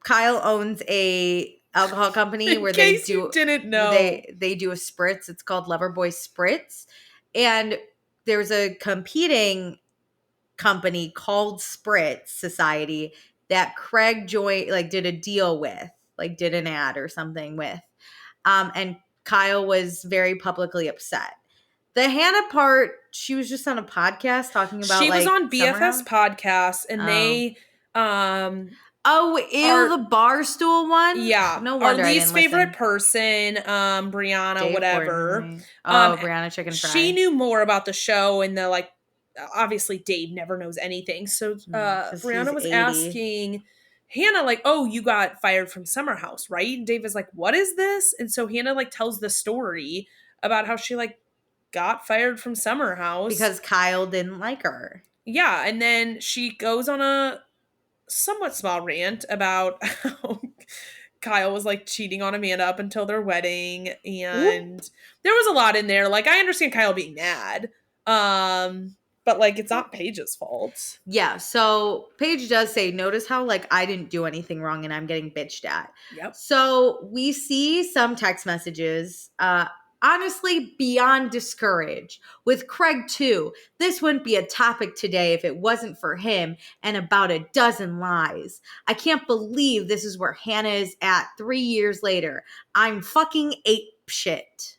Kyle owns a alcohol company where they do they do a spritz. It's called Loverboy Spritz. And there's a competing company called Spritz Society that Craig joined, like did a deal with, like did an ad or something with. And Kyle was very publicly upset. The Hannah part, she was just on a podcast talking about she was on BFS podcast and they the Barstool one? Yeah. No wonder our least favorite person, Brianna, Dave whatever. Brianna Chicken Fry. She knew more about the show and the like, obviously Dave never knows anything. So Brianna was 80. asking Hannah like, oh, you got fired from Summer House, right? And Dave is like, what is this? And so Hannah like tells the story about how she like got fired from Summer House. Because Kyle didn't like her. Yeah. And then she goes on a somewhat small rant about how Kyle was like cheating on Amanda up until their wedding. And there was a lot in there. Like, I understand Kyle being mad. But like, it's not Paige's fault. Yeah. So Paige does say, notice how like I didn't do anything wrong and I'm getting bitched at. Yep. So we see some text messages, honestly, beyond discouraged. With Craig, too, this wouldn't be a topic today if it wasn't for him and about a dozen lies. I can't believe this is where Hannah is at 3 years later. I'm fucking ape shit.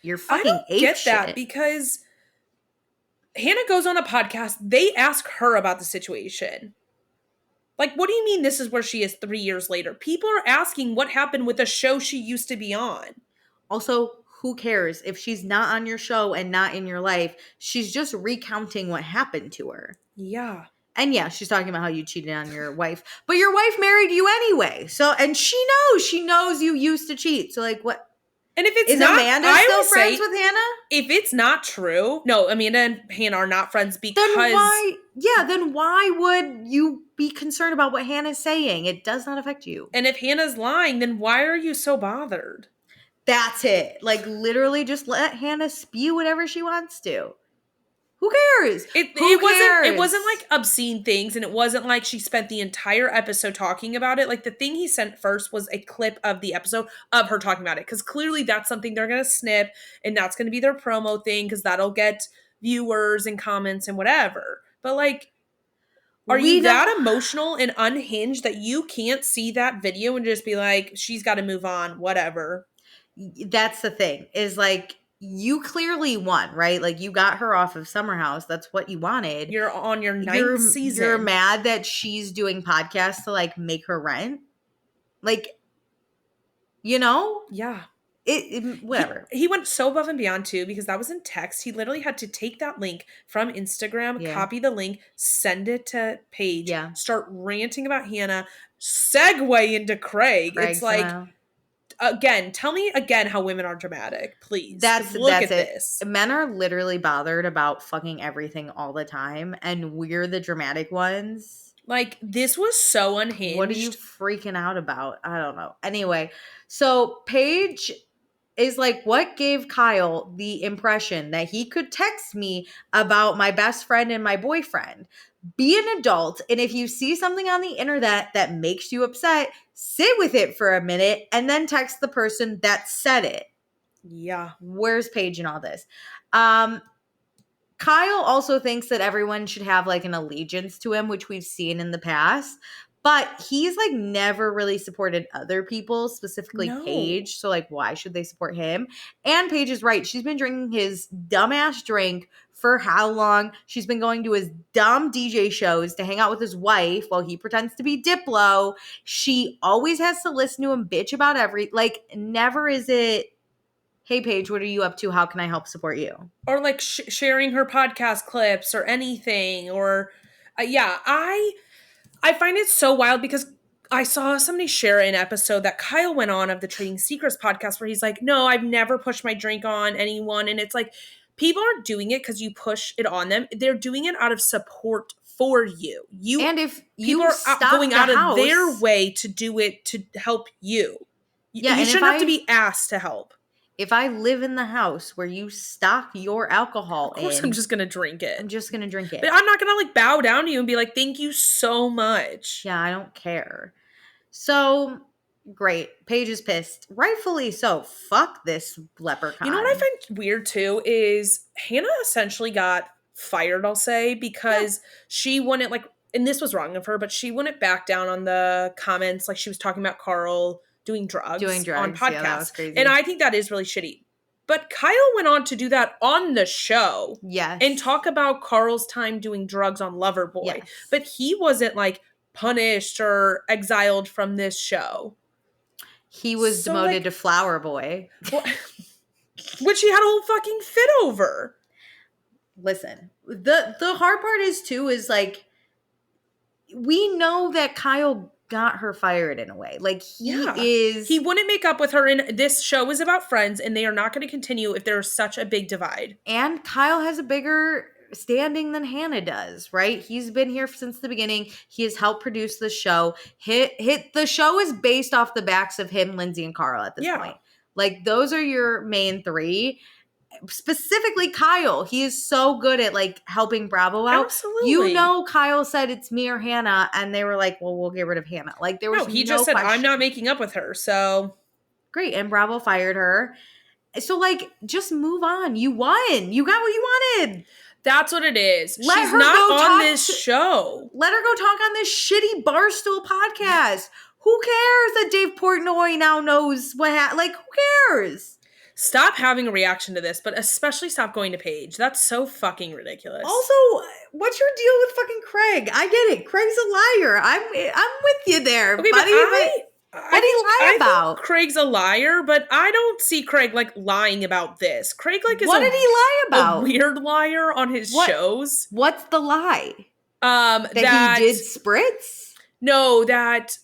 You're fucking ape shit. I get that because Hannah goes on a podcast. They ask her about the situation. Like, what do you mean this is where she is 3 years later? People are asking what happened with a show she used to be on. Also, who cares if she's not on your show and not in your life? She's just recounting what happened to her. Yeah. And yeah, she's talking about how you cheated on your wife, but your wife married you anyway. So, and she knows you used to cheat. So like, what? And if it's is not, Amanda still friends with Hannah? If it's not true, no, Amanda and Hannah are not friends because then why would you be concerned about what Hannah's saying? It does not affect you. And if Hannah's lying, then why are you so bothered? That's it. Like, literally just let Hannah spew whatever she wants to. Who cares? It wasn't like obscene things, and it wasn't like she spent the entire episode talking about it. Like, the thing he sent first was a clip of the episode of her talking about it, because clearly that's something they're going to snip, and that's going to be their promo thing, because that'll get viewers and comments and whatever. But like, are you that emotional and unhinged that you can't see that video and just be like, she's got to move on, whatever? That's the thing, is like, you clearly won, right? Like, you got her off of Summer House. That's what you wanted. You're on your 9th season. You're mad that she's doing podcasts to like make her rent? Like, you know? Yeah. Whatever. He went so above and beyond too, because that was in text. He literally had to take that link from Instagram, Yeah. copy the link, send it to Paige, Yeah. start ranting about Hannah, segue into Craig. Craig It's like, somehow. again, tell me again how women are dramatic, please. 'Cause look at it. this. Men are literally bothered about fucking everything all the time, and we're the dramatic ones. Like, this was so unhinged. What are you freaking out about? I don't know. Anyway, so Paige is like, what gave Kyle the impression that he could text me about my best friend and my boyfriend? Be an adult, and if you see something on the internet that makes you upset, sit with it for a minute and then text the person that said it. Yeah. Where's Paige in all this? Kyle also thinks that everyone should have like an allegiance to him, which we've seen in the past. But he's like never really supported other people, specifically No. Paige. So like, why should they support him? And Paige is right. She's been drinking his dumbass drink for how long? She's been going to his dumb DJ shows to hang out with his wife while he pretends to be Diplo. She always has to listen to him bitch about never is it, hey Paige, what are you up to? How can I help support you? Or like sharing her podcast clips or anything. Or yeah, I find it so wild because I saw somebody share an episode that Kyle went on of the Trading Secrets podcast where he's like, no, I've never pushed my drink on anyone. And it's like, people aren't doing it because you push it on them. They're doing it out of support for you. And if people you are going out of their way to do it to help you. Yeah, you shouldn't have to be asked to help. If I live in the house where you stock your alcohol of course I'm just going to drink it. I'm just going to drink it. But I'm not going to like bow down to you and be like, thank you so much. Yeah, I don't care. So, great. Paige is pissed. Rightfully so. Fuck this leprechaun. You know what I find weird too is Hannah essentially got fired, I'll say, because she wouldn't like, and this was wrong of her, but she wouldn't back down on the comments. Like she was talking about Carl doing drugs on podcasts. Yeah, that was crazy. And I think that is really shitty. But Kyle went on to do that on the show. Yes. And talk about Carl's time doing drugs on Loverboy. Yes. But he wasn't like punished or exiled from this show. He was demoted to Flower Boy. Which he had a whole fucking fit over. Listen, the hard part is like, we know that Kyle got her fired in a way. Like he wouldn't make up with her, and this show is about friends, and they are not going to continue if there's such a big divide. And Kyle has a bigger standing than Hannah does, right? He's been here since the beginning. He has helped produce the show. The show is based off the backs of him, Lindsay, and Carl at this point. Like those are your main three. Specifically Kyle, he is so good at like helping Bravo out. Absolutely. You know, Kyle said it's me or Hannah, and they were like, well, we'll get rid of Hannah. Like there was he just said, question. I'm not making up with her. So great. And Bravo fired her. So like just move on. You won. You got what you wanted. That's what it is. She's not on this show. Let her go talk on this shitty Barstool podcast. Who cares that Dave Portnoy now knows what happened? Like, who cares? Stop having a reaction to this, but especially stop going to Paige. That's so fucking ridiculous. Also, what's your deal with fucking Craig? I get it. Craig's a liar. I'm with you there, okay, buddy. What did he lie about? Craig's a liar, but I don't see Craig like lying about this. Craig like is what did he lie about? A weird liar on his shows. What's the lie? That he did spritz? No, that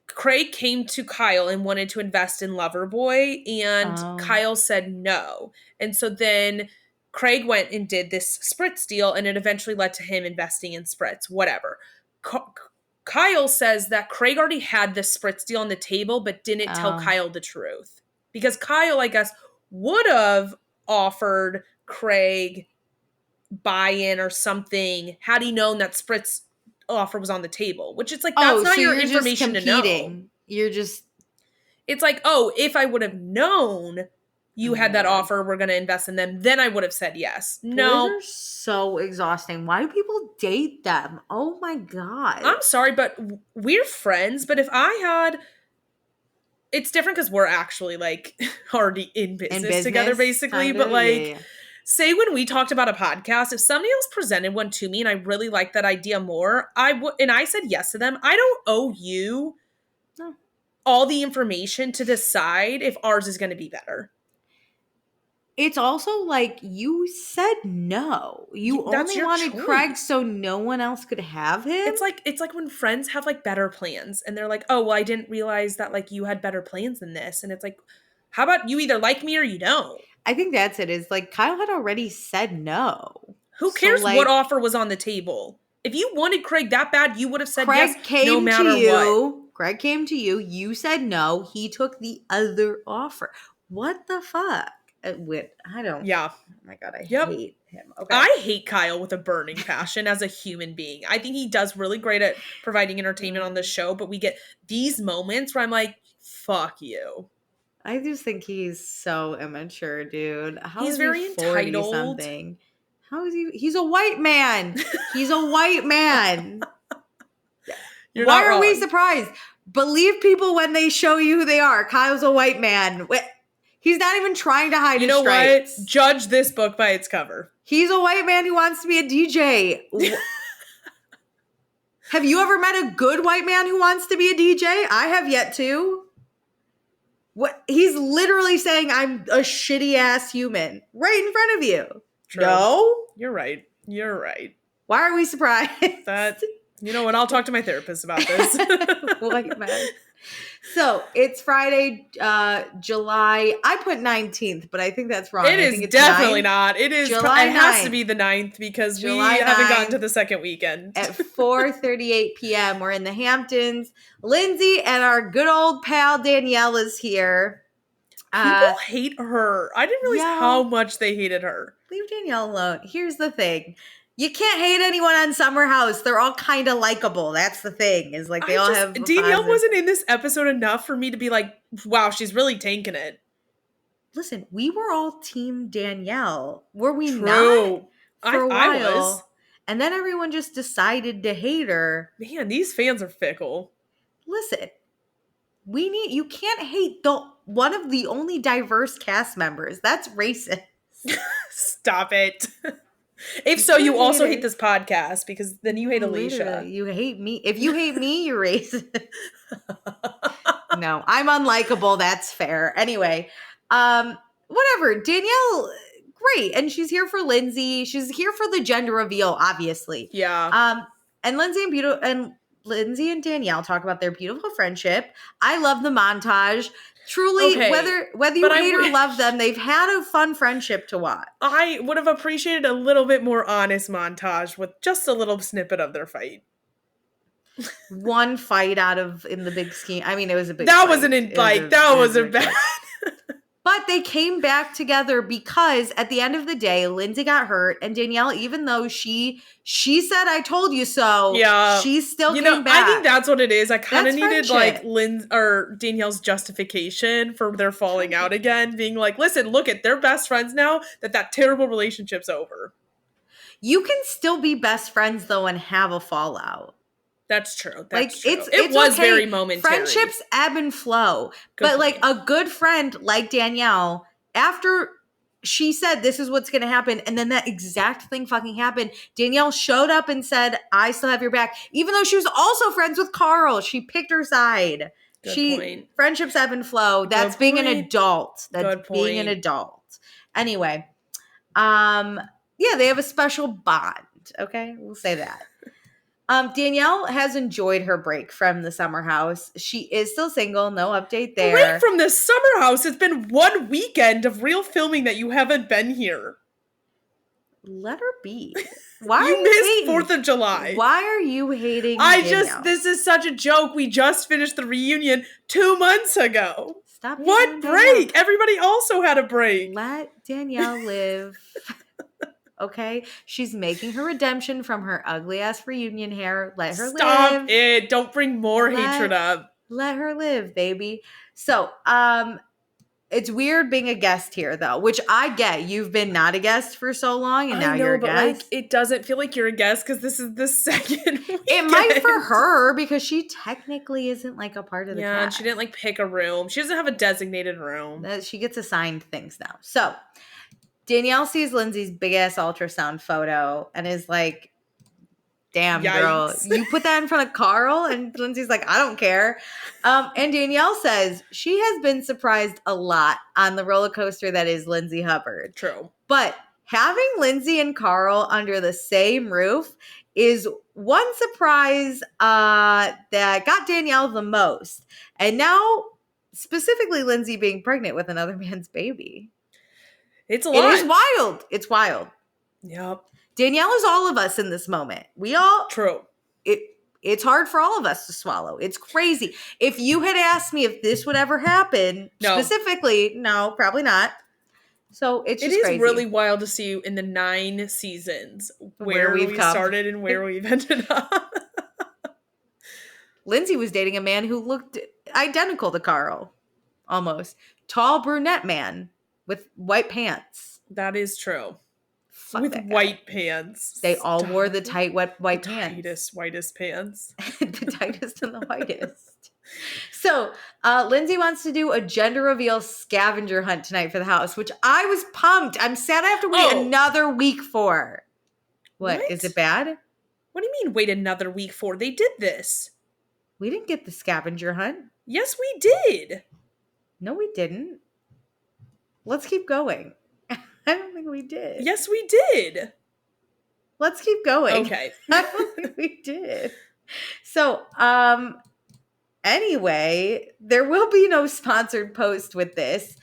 Craig came to Kyle and wanted to invest in Loverboy, and Kyle said no. And so then Craig went and did this spritz deal, and it eventually led to him investing in spritz, whatever. Kyle says that Craig already had this spritz deal on the table, but didn't tell Kyle the truth. Because Kyle, I guess, would have offered Craig buy-in or something had he known that spritz offer was on the table, which it's like, that's not your information to know. You're just, it's like, oh, if I would have known you had that offer, we're going to invest in them, then I would have said yes. No. Boys are so exhausting. Why do people date them? Oh my God. I'm sorry, but we're friends. But if I had, it's different because we're actually like already in business together, basically. Kinda, but like, say when we talked about a podcast, if somebody else presented one to me and I really liked that idea more, I would, and I said yes to them. I don't owe you all the information to decide if ours is going to be better. It's also like you said no. You That's only your wanted choice. Craig so no one else could have him. It's like when friends have like better plans and they're like, oh, well, I didn't realize that like you had better plans than this. And it's like, how about you either like me or you don't? I think that's it. Is like Kyle had already said no. Who cares what offer was on the table? If you wanted Craig that bad, you would have said yes no matter what. Craig came to you. You said no. He took the other offer. What the fuck? I don't. Yeah. Oh my God, I Yep. hate him. Okay. I hate Kyle with a burning passion as a human being. I think he does really great at providing entertainment on the show, but we get these moments where I'm like, fuck you. I just think he's so immature, dude. How He's is very he 40 entitled. something? How is he? He's a white man. He's a white man. Why are we surprised? Believe people when they show you who they are. Kyle's a white man. He's not even trying to hide his stripes. What? Judge this book by its cover. He's a white man who wants to be a DJ. Have you ever met a good white man who wants to be a DJ? I have yet to. What? He's literally saying I'm a shitty ass human right in front of you. True. No? You're right. You're right. Why are we surprised? You know what? I'll talk to my therapist about this. White man. So it's Friday, July. I put 19th, but I think that's wrong. It is definitely not. It is. July it has to be the 9th because July we haven't gotten to the second weekend. At 4:38 p.m. We're in the Hamptons. Lindsay and our good old pal Danielle is here. People hate her. I didn't realize how much they hated her. Leave Danielle alone. Here's the thing. You can't hate anyone on Summer House. They're all kind of likable. That's the thing. Is like they all have. Danielle wasn't in this episode enough for me to be like, wow, she's really tanking it. Listen, we were all team Danielle. Were we True. not? For a while. I was. And then everyone just decided to hate her. Man, these fans are fickle. Listen, you can't hate one of the only diverse cast members. That's racist. Stop it. If so, you also hate this podcast because then you hate Alicia. Literally, you hate me. If you hate me, you're racist. No, I'm unlikable. That's fair. Anyway, whatever. Danielle, great. And she's here for Lindsay. She's here for the gender reveal, obviously. Yeah. And Lindsay and Danielle talk about their beautiful friendship. I love the montage. Truly, whether you hate or love them, they've had a fun friendship to watch. I would have appreciated a little bit more honest montage with just a little snippet of their fight. One fight in the big scheme. I mean, it was a big That fight. wasn't that wasn't bad. But they came back together because at the end of the day, Lindsay got hurt, and Danielle, even though she said "I told you so," she still came back. I think that's what it is. I kind of needed like Danielle's justification for their falling out again, being like, "Listen, look they're best friends now. That terrible relationship's over." You can still be best friends though and have a fallout. That's true. That's true. It's it was okay. very momentary. Friendships ebb and flow. But like a good friend like Danielle, after she said this is what's going to happen, and then that exact thing fucking happened, Danielle showed up and said, I still have your back. Even though she was also friends with Carl. She picked her side. Good point. Friendships ebb and flow. That's being an adult. That's being an adult. Anyway. Yeah, they have a special bond. Okay? We'll say that. Danielle has enjoyed her break from the summer house. She is still single. No update there. Break from the summer house. It's been one weekend of real filming that you haven't been here. Let her be. Why you missed 4th of July. Why are you hating Danielle? This is such a joke. We just finished the reunion 2 months ago. Stop. What break? Everybody also had a break. Let Danielle live. Okay, she's making her redemption from her ugly ass reunion hair. Let her live. Stop it! Don't bring more hatred up. Let her live, baby. So, it's weird being a guest here, though, which I get. You've been not a guest for so long, and now you're a guest. Like, it doesn't feel like you're a guest because this is the second weekend. It might for her because she technically isn't like a part of the cast. Yeah, and she didn't like pick a room. She doesn't have a designated room. She gets assigned things now. So. Danielle sees Lindsay's big ass ultrasound photo and is like, damn, girl, Yikes. you put that in front of Carl? And Lindsay's like, I don't care. And Danielle says she has been surprised a lot on the roller coaster that is Lindsay Hubbard. True. But having Lindsay and Carl under the same roof is one surprise that got Danielle the most. And now, specifically Lindsay being pregnant with another man's baby. It's a lot. It is wild. It's wild. Yep. Danielle is all of us in this moment. We all... True. It's hard for all of us to swallow. It's crazy. If you had asked me if this would ever happen, specifically, no, probably not. So it's just crazy. It is really wild to see in the 9 seasons where we started and where we've ended up. Lindsay was dating a man who looked identical to Carl, almost. Tall brunette man with white pants. That is true. Fuck with white pants. They all wore the tight white pants. Whitest pants. The tightest and the whitest. So, Lindsay wants to do a gender reveal scavenger hunt tonight for the house, which I was pumped. I'm sad I have to wait another week for. What? Is it bad? What do you mean wait another week for? They did this. We didn't get the scavenger hunt. Yes, we did. No, we didn't. Let's keep going. I don't think we did. Yes, we did. Let's keep going. Okay. I don't think we did. So, anyway, there will be no sponsored post with this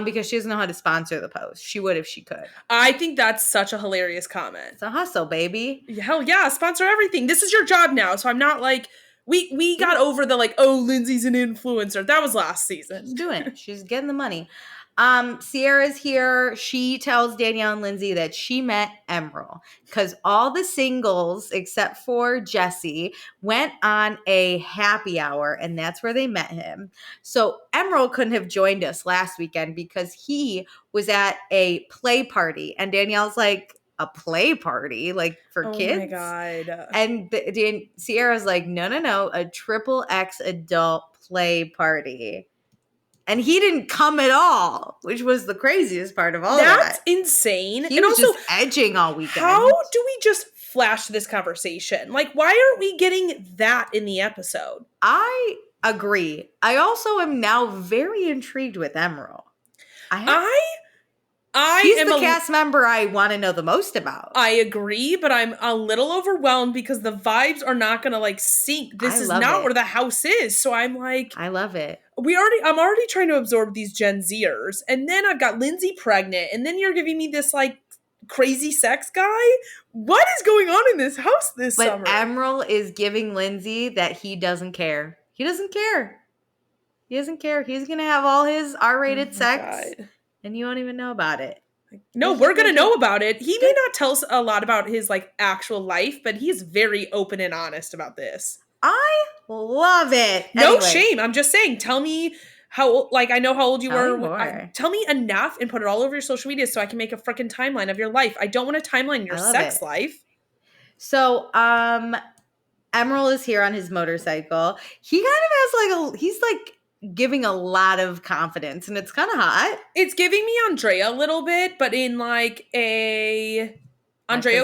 because she doesn't know how to sponsor the post. She would if she could. I think that's such a hilarious comment. It's a hustle, baby. Hell yeah, sponsor everything. This is your job now, so I'm not like... We got over the like, oh, Lindsay's an influencer. That was last season. She's doing it. She's getting the money. Sierra's here. She tells Danielle and Lindsay that she met Emerald because all the singles except for Jesse went on a happy hour and that's where they met him. So Emerald couldn't have joined us last weekend because he was at a play party and Danielle's like, a play party like for kids. Oh my God. And Sierra's like, no, a XXX adult play party. And he didn't come at all, which was the craziest part of all of that. That's insane. He was also just edging all weekend. How do we just flash this conversation? Like, why aren't we getting that in the episode? I agree. I also am now very intrigued with Emerald. He's the cast member I want to know the most about. I agree, but I'm a little overwhelmed because the vibes are not going to like sync. This is not where the house is. So I'm like, I love it. I'm already trying to absorb these Gen Zers. And then I've got Lindsay pregnant. And then you're giving me this like crazy sex guy. What is going on in this house this summer? But Emerald is giving Lindsay that he doesn't care. He doesn't care. He doesn't care. He's going to have all his R-rated sex. God. And you won't even know about it. No, we're going to know about it. He may not tell us a lot about his like actual life, but he's very open and honest about this. I love it. No shame. I'm just saying, tell me how, like, I know how old you were. Tell me enough and put it all over your social media so I can make a freaking timeline of your life. I don't want a timeline of your sex life. So, Emerald is here on his motorcycle. He kind of has he's like giving a lot of confidence and it's kind of hot. It's giving me Andrea a little bit, but in like Andrea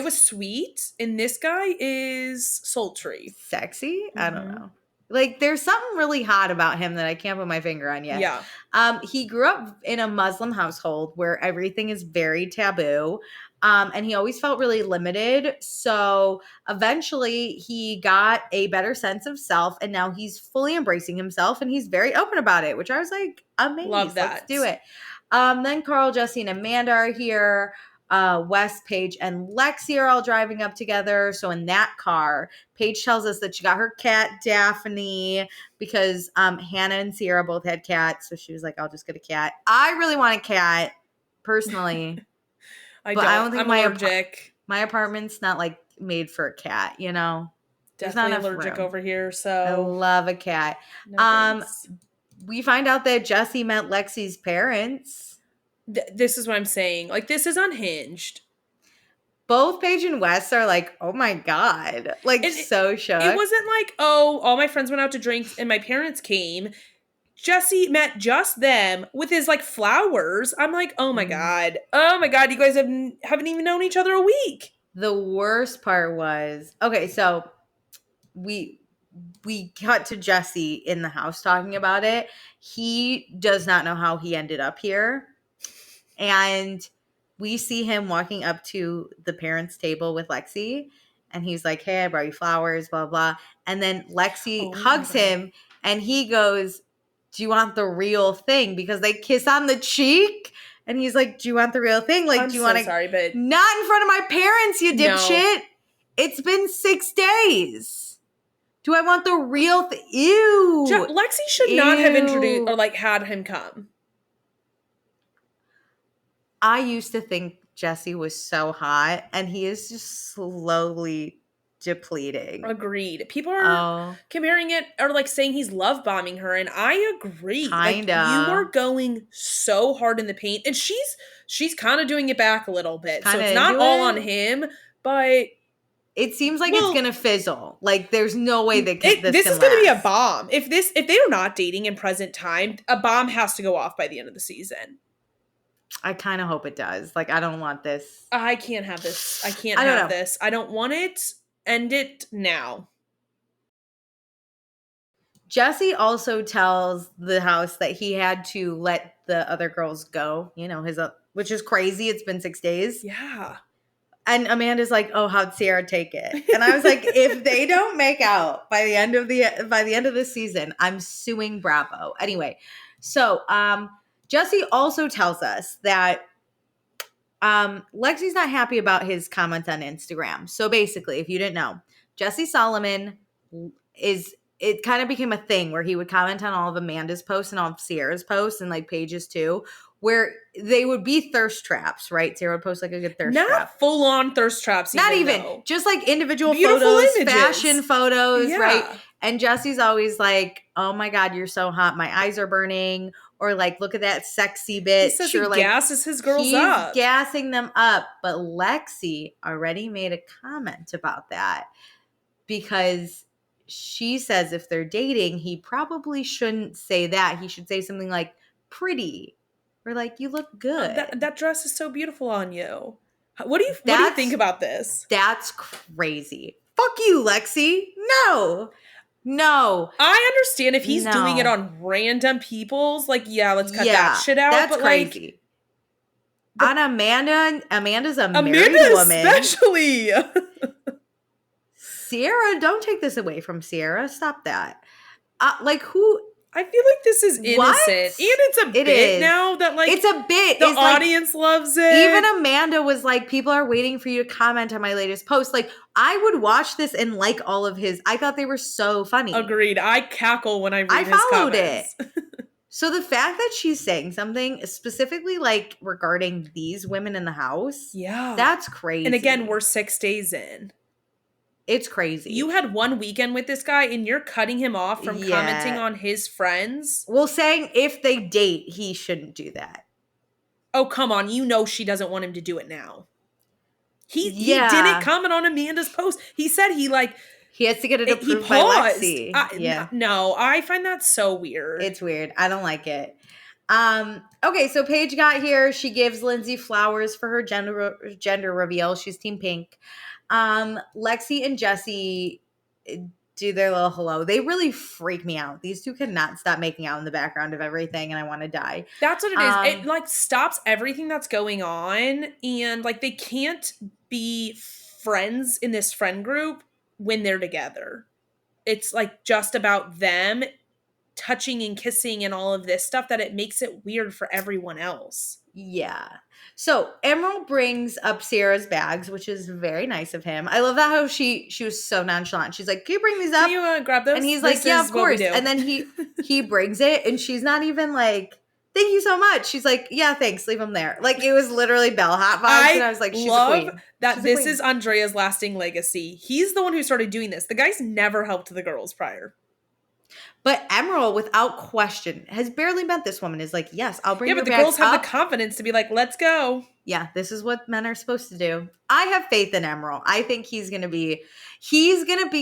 was sweet and this guy is sultry. Sexy? Mm-hmm. I don't know. Like there's something really hot about him that I can't put my finger on yet. Yeah. He grew up in a Muslim household where everything is very taboo. And he always felt really limited. So eventually he got a better sense of self and now he's fully embracing himself and he's very open about it, which I was like, amazing. Love that. Let's do it. Then Carl, Jesse, and Amanda are here. Wes, Paige, and Lexi are all driving up together. So in that car, Paige tells us that she got her cat, Daphne, because Hannah and Sierra both had cats. So she was like, I'll just get a cat. I really want a cat, personally. I don't think I'm allergic. My apartment's not like made for a cat, you know? Definitely allergic over here, so. I love a cat. No we find out that Jesse met Lexi's parents. This is what I'm saying. Like, this is unhinged. Both Paige and Wes are like, oh my God. Like, so shook. It wasn't like, oh, all my friends went out to drinks and my parents came. Jesse met just them with his, like, flowers. I'm like, oh my God. Oh my God, you guys haven't even known each other a week. The worst part was, okay, so we cut to Jesse in the house talking about it. He does not know how he ended up here. And we see him walking up to the parents' table with Lexi. And he's like, hey, I brought you flowers, blah, blah. And then Lexi hugs him and he goes, do you want the real thing? Because they kiss on the cheek. And he's like, do you want the real thing? Like, do you want to? Sorry, but not in front of my parents, you dipshit. No. It's been 6 days. Do I want the real thing? Ew. Lexi should not have introduced or like had him come. I used to think Jesse was so hot, and he is just slowly depleting. Agreed. People are comparing it or like saying he's love bombing her, and I agree. Kinda. Like, you are going so hard in the paint, and she's kind of doing it back a little bit. So it's not all on him, but it seems like it's gonna fizzle. Like there's no way that this is gonna be a bomb. If they're not dating in present time, a bomb has to go off by the end of the season. I kind of hope it does. Like, I don't want this. I can't have this. I can't have this. I don't want it. End it now. Jesse also tells the house that he had to let the other girls go, you know, which is crazy. It's been 6 days. Yeah. And Amanda's like, oh, how'd Sierra take it? And I was like, if they don't make out by the end of the season, I'm suing Bravo. Anyway, so Jesse also tells us that Lexi's not happy about his comments on Instagram. So basically, if you didn't know, Jesse Solomon it kind of became a thing where he would comment on all of Amanda's posts and all of Sierra's posts and like Paige's too, where they would be thirst traps, right? Sarah would post like a good thirst trap. Not full on thirst traps. Not even. Just like individual photos, images. Fashion photos, right? And Jesse's always like, oh my God, you're so hot. My eyes are burning. Or like, look at that sexy bitch. He says he gasses his girls up. He's gassing them up. But Lexi already made a comment about that because she says if they're dating, he probably shouldn't say that. He should say something like pretty or like you look good. That dress is so beautiful on you. What do you think about this? That's crazy. Fuck you, Lexi. No. I understand if he's doing it on random people's, like, let's cut that shit out. That's crazy. On Amanda's a married woman. Especially. Sierra, don't take this away from Sierra. Stop that. Who? I feel like this is innocent. What? And it's a bit now that like it's a bit. The audience loves it. Even Amanda was like, people are waiting for you to comment on my latest post. Like, I would watch this and like all of his. I thought they were so funny. Agreed. I cackle when I read his comments. It. So the fact that she's saying something specifically like regarding these women in the house, that's crazy. And again, we're 6 days in. It's crazy. You had one weekend with this guy and you're cutting him off from commenting on his friends. Well, saying if they date, he shouldn't do that. Oh, come on. You know she doesn't want him to do it now. He didn't comment on Amanda's post. He said he has to get it approved by Lexi. No, I find that so weird. It's weird. I don't like it. Okay, so Paige got here. She gives Lindsay flowers for her gender reveal. She's Team Pink. Lexi and Jesse do their little hello. They really freak me out. These two cannot stop making out in the background of everything, and I want to die. That's what it is. It stops everything that's going on, and they can't be friends in this friend group when they're together. It's just about them touching and kissing and all of this stuff that it makes it weird for everyone else. Yeah. So Emerald brings up Sierra's bags, which is very nice of him. I love that how she was so nonchalant. She's like, "Can you bring these up? Can you grab those?" And he's like, "Yeah, of course." And then he brings it, and she's not even like, "Thank you so much." She's like, "Yeah, thanks. Leave them there." Like, it was literally bellhop vibes, and I was like, "She's a queen." That this is Andrea's lasting legacy. He's the one who started doing this. The guy's never helped the girls prior. But Emerald, without question, has barely met this woman. Is like, yes, I'll bring your bags up. Yeah, but the girls have the confidence to be like, let's go. Yeah, this is what men are supposed to do. I have faith in Emerald. I think he's gonna be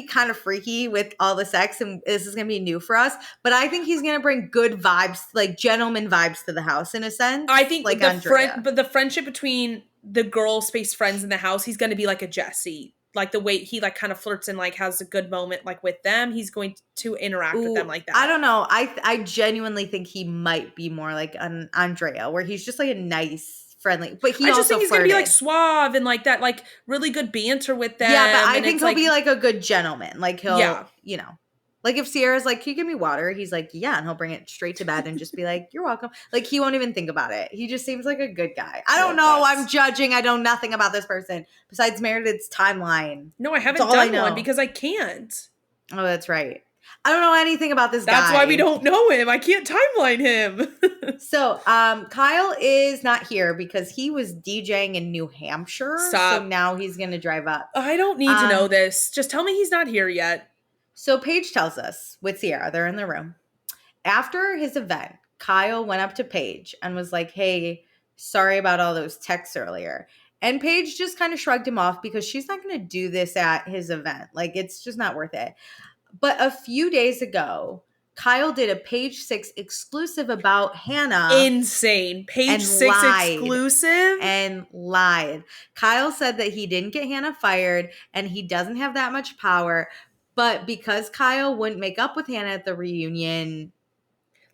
kind of freaky with all the sex, and this is gonna be new for us. But I think he's gonna bring good vibes, like gentleman vibes to the house in a sense. I think but the friendship between the girl space friends in the house, he's going to be like a Jesse. Like the way he like kind of flirts and like has a good moment like with them, he's going to interact with them like that. I don't know. I genuinely think he might be more like an Andrea, where he's just like a nice, friendly, but I just think he's gonna be like suave and like that, like really good banter with them. Yeah, but I think he'll be like a good gentleman. Like he'll, you know, like if Sierra's like, "Can you give me water?" He's like, "Yeah," and he'll bring it straight to bed and just be like, "You're welcome." Like he won't even think about it. He just seems like a good guy. I don't know. I'm judging. I know nothing about this person besides Meredith's timeline. No, I haven't done one because I can't. Oh, that's right. I don't know anything about this guy. That's why we don't know him. I can't timeline him. So, Kyle is not here because he was DJing in New Hampshire. Stop. So now he's going to drive up. I don't need to know this. Just tell me he's not here yet. So Paige tells us with Sierra, they're in the room. After his event, Kyle went up to Paige and was like, "Hey, sorry about all those texts earlier." And Paige just kind of shrugged him off because she's not going to do this at his event. Like, it's just not worth it. But a few days ago, Kyle did a Page 6 exclusive about Hannah. Insane. Page 6 exclusive? And lied. Kyle said that he didn't get Hannah fired and he doesn't have that much power. But because Kyle wouldn't make up with Hannah at the reunion,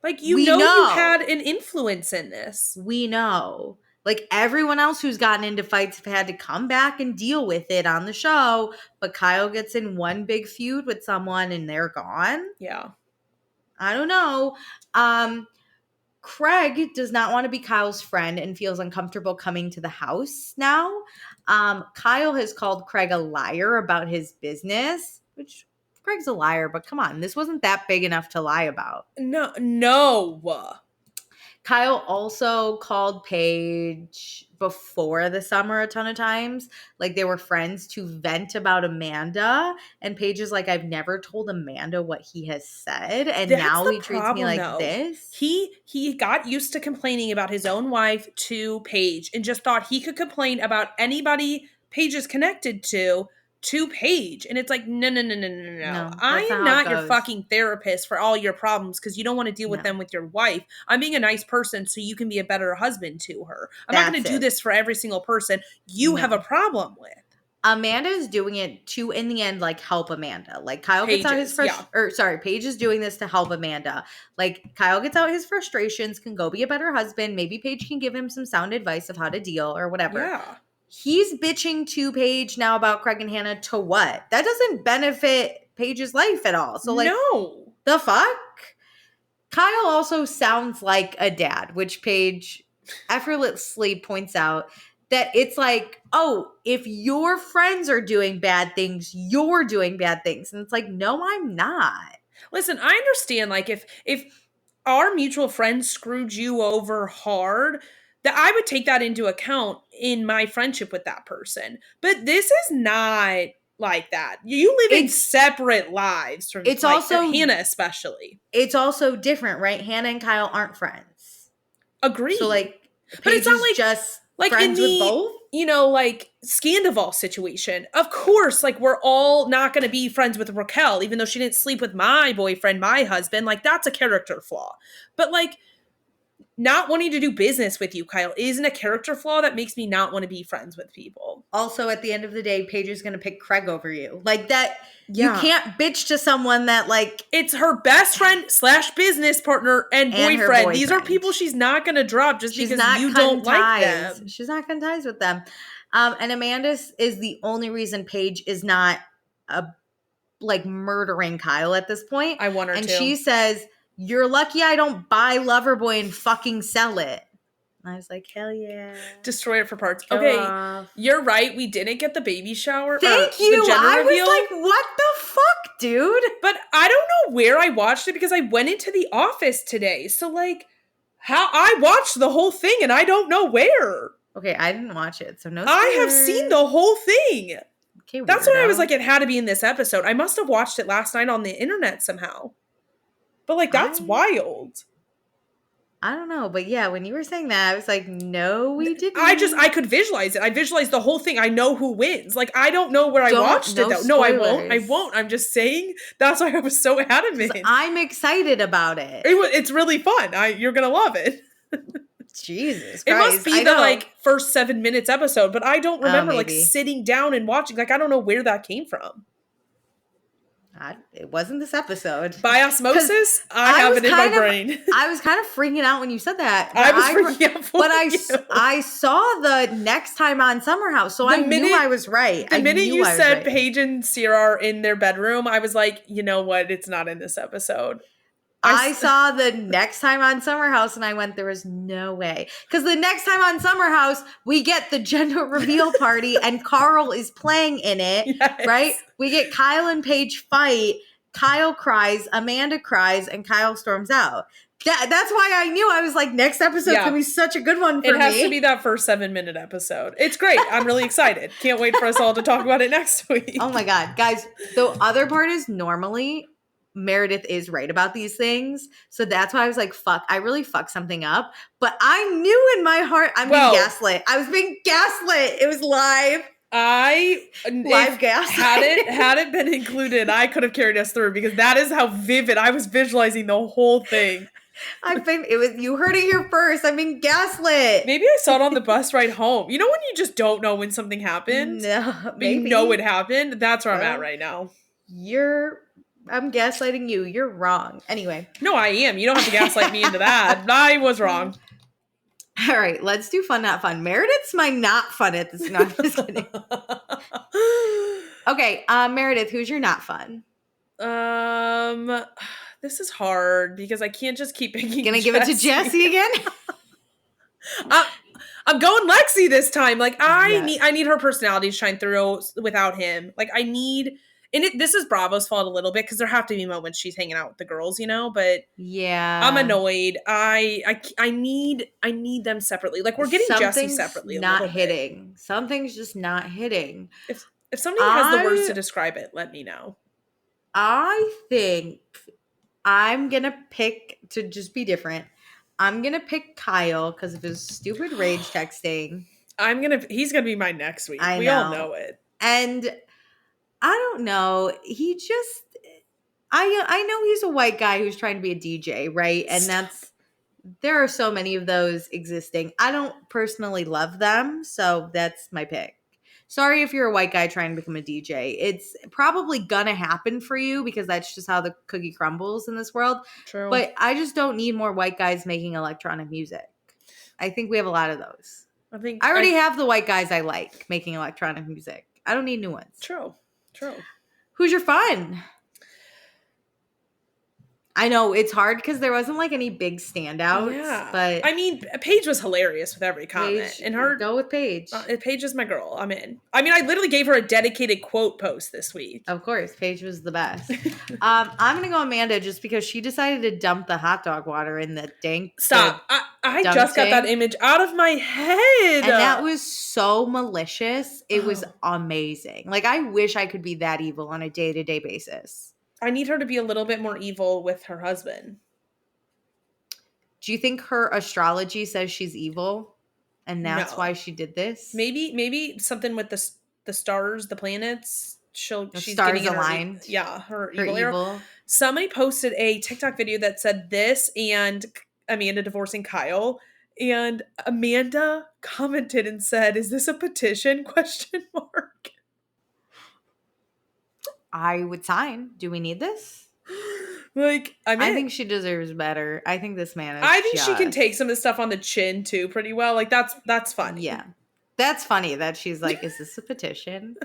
like, you know had an influence in this. We know. Like, everyone else who's gotten into fights have had to come back and deal with it on the show. But Kyle gets in one big feud with someone and they're gone. Yeah. I don't know. Craig does not want to be Kyle's friend and feels uncomfortable coming to the house now. Kyle has called Craig a liar about his business, which Craig's a liar, but come on, this wasn't that big enough to lie about. No. Kyle also called Paige before the summer a ton of times. Like, they were friends to vent about Amanda. And Paige is like, "I've never told Amanda what he has said. And now he treats me like this." He got used to complaining about his own wife to Paige and just thought he could complain about anybody Paige is connected to Paige. And it's like, no. I am not your fucking therapist for all your problems because you don't want to deal with them with your wife. I'm being a nice person so you can be a better husband to her. I'm not going to do this for every single person you have a problem with. Amanda is doing it to, in the end, like, help Amanda. Like, Kyle gets out his Paige is doing this to help Amanda. Like, Kyle gets out his frustrations, can go be a better husband. Maybe Paige can give him some sound advice of how to deal or whatever. Yeah. He's bitching to Paige now about Craig and Hannah to what? That doesn't benefit Paige's life at all. So, like, no. The fuck? Kyle also sounds like a dad, which Paige effortlessly points out that it's like, oh, if your friends are doing bad things, you're doing bad things. And it's like, no, I'm not. Listen, I understand, like, if our mutual friend screwed you over hard, that I would take that into account in my friendship with that person. But this is not like that. You live in separate lives from also Hannah especially. It's also different, right? Hannah and Kyle aren't friends. Agreed. So, like, but it's not like just like friends in the, with both? You know, like, Scandival situation. Of course, like, we're all not going to be friends with Raquel, even though she didn't sleep with my boyfriend, my husband. Like, that's a character flaw. But, like, not wanting to do business with you, Kyle, isn't a character flaw that makes me not want to be friends with people. Also, at the end of the day, Paige is going to pick Craig over you. Like, that, you can't bitch to someone that, like... It's her best friend / business partner and boyfriend. These are people she's not going to drop just because you don't like them. She's not cutting ties with them. And Amanda is the only reason Paige is not, murdering Kyle at this point. I want her to. And she says... "You're lucky I don't buy Loverboy and fucking sell it." And I was like, hell yeah. Destroy it for parts. Okay, you're right. We didn't get the baby shower. Thank you. I was like, what the fuck, dude? But I don't know where I watched it because I went into the office today. So, like, how I watched the whole thing and I don't know where. Okay, I didn't watch it, so no spoilers. I have seen the whole thing. Okay, that's why I was like, it had to be in this episode. I must have watched it last night on the internet somehow. But, like, that's wild. I don't know. But, yeah, when you were saying that, I was like, no, we didn't. I could visualize it. I visualized the whole thing. I know who wins. Like, I don't know where I watched it, though. No, I won't. I'm just saying. That's why I was so adamant. I'm excited about it. It's really fun. You're going to love it. Jesus It Christ. must be the like first 7 minutes episode, but I don't remember like maybe. sitting down and watching. Like, I don't know where that came from. It wasn't this episode. By osmosis, I have it in my brain. I was kind of freaking out when you said that. I was freaking out for you. I saw the next time on Summer House, so I knew I was right. The minute you said Paige and Sierra are in their bedroom, I was like, you know what? It's not in this episode. I saw the next time on Summer House and I went, there was no way. Because the next time on Summer House, we get the gender reveal party and Carl is playing in it, right? We get Kyle and Paige fight. Kyle cries, Amanda cries, and Kyle storms out. That's why I knew. I was like, next episode's going to be such a good one for me. It has to be that first 7-minute episode. It's great. I'm really excited. Can't wait for us all to talk about it next week. Oh my God. Guys, the other part is normally Meredith is right about these things. So that's why I was like, fuck, I really fucked something up. But I knew in my heart I'm being gaslit. I was being gaslit. It was live. Live gaslit. Had it been included, I could have carried us through because that is how vivid I was visualizing the whole thing. You heard it here first. I'm being gaslit. Maybe I saw it on the bus ride home. You know when you just don't know when something happened? No, maybe. You know it happened. That's where I'm at right now. I'm gaslighting you. You're wrong. Anyway. No, I am. You don't have to gaslight me into that. I was wrong. All right, let's do fun, not fun. Meredith's my not fun at this. No, I'm just kidding. Okay, Meredith, who's your not fun? This is hard because I can't just keep picking. Gonna give it to Jessie again? I'm going Lexi this time. Like I need her personality to shine through without him. Like I need. And this is Bravo's fault a little bit because there have to be moments she's hanging out with the girls, you know. But yeah, I'm annoyed. I need them separately. Like we're getting Jessie separately. Not hitting. Something's just not hitting. If somebody has the words to describe it, let me know. I think I'm gonna pick to just be different. I'm gonna pick Kyle because of his stupid rage texting. He's gonna be my next week. We all know it. And I don't know. I know he's a white guy who's trying to be a DJ, right? And there are so many of those existing. I don't personally love them, so that's my pick. Sorry if you're a white guy trying to become a DJ. It's probably gonna happen for you because that's just how the cookie crumbles in this world. True. But I just don't need more white guys making electronic music. I think we have a lot of those. I already have the white guys I like making electronic music. I don't need new ones. True. Who's your fun? I know it's hard because there wasn't like any big standouts, but I mean, Paige was hilarious with every comment. Go with Paige. Paige is my girl. I'm in. I mean, I literally gave her a dedicated quote post this week. Of course, Paige was the best. I'm gonna go Amanda just because she decided to dump the hot dog water in the dank. Stop! I just got that image out of my head, and that was so malicious. It was amazing. Like I wish I could be that evil on a day-to-day basis. I need her to be a little bit more evil with her husband. Do you think her astrology says she's evil? And that's why she did this? Maybe something with the stars, the planets. She's stars aligned. Her evil. Somebody posted a TikTok video that said this and Amanda divorcing Kyle. And Amanda commented and said, "Is this a petition?" ? I would sign. Do we need this? Like, I think she deserves better. I think this man is I think she can take some of the stuff on the chin too pretty well. Like that's funny. Yeah. That's funny that she's like, is this a petition?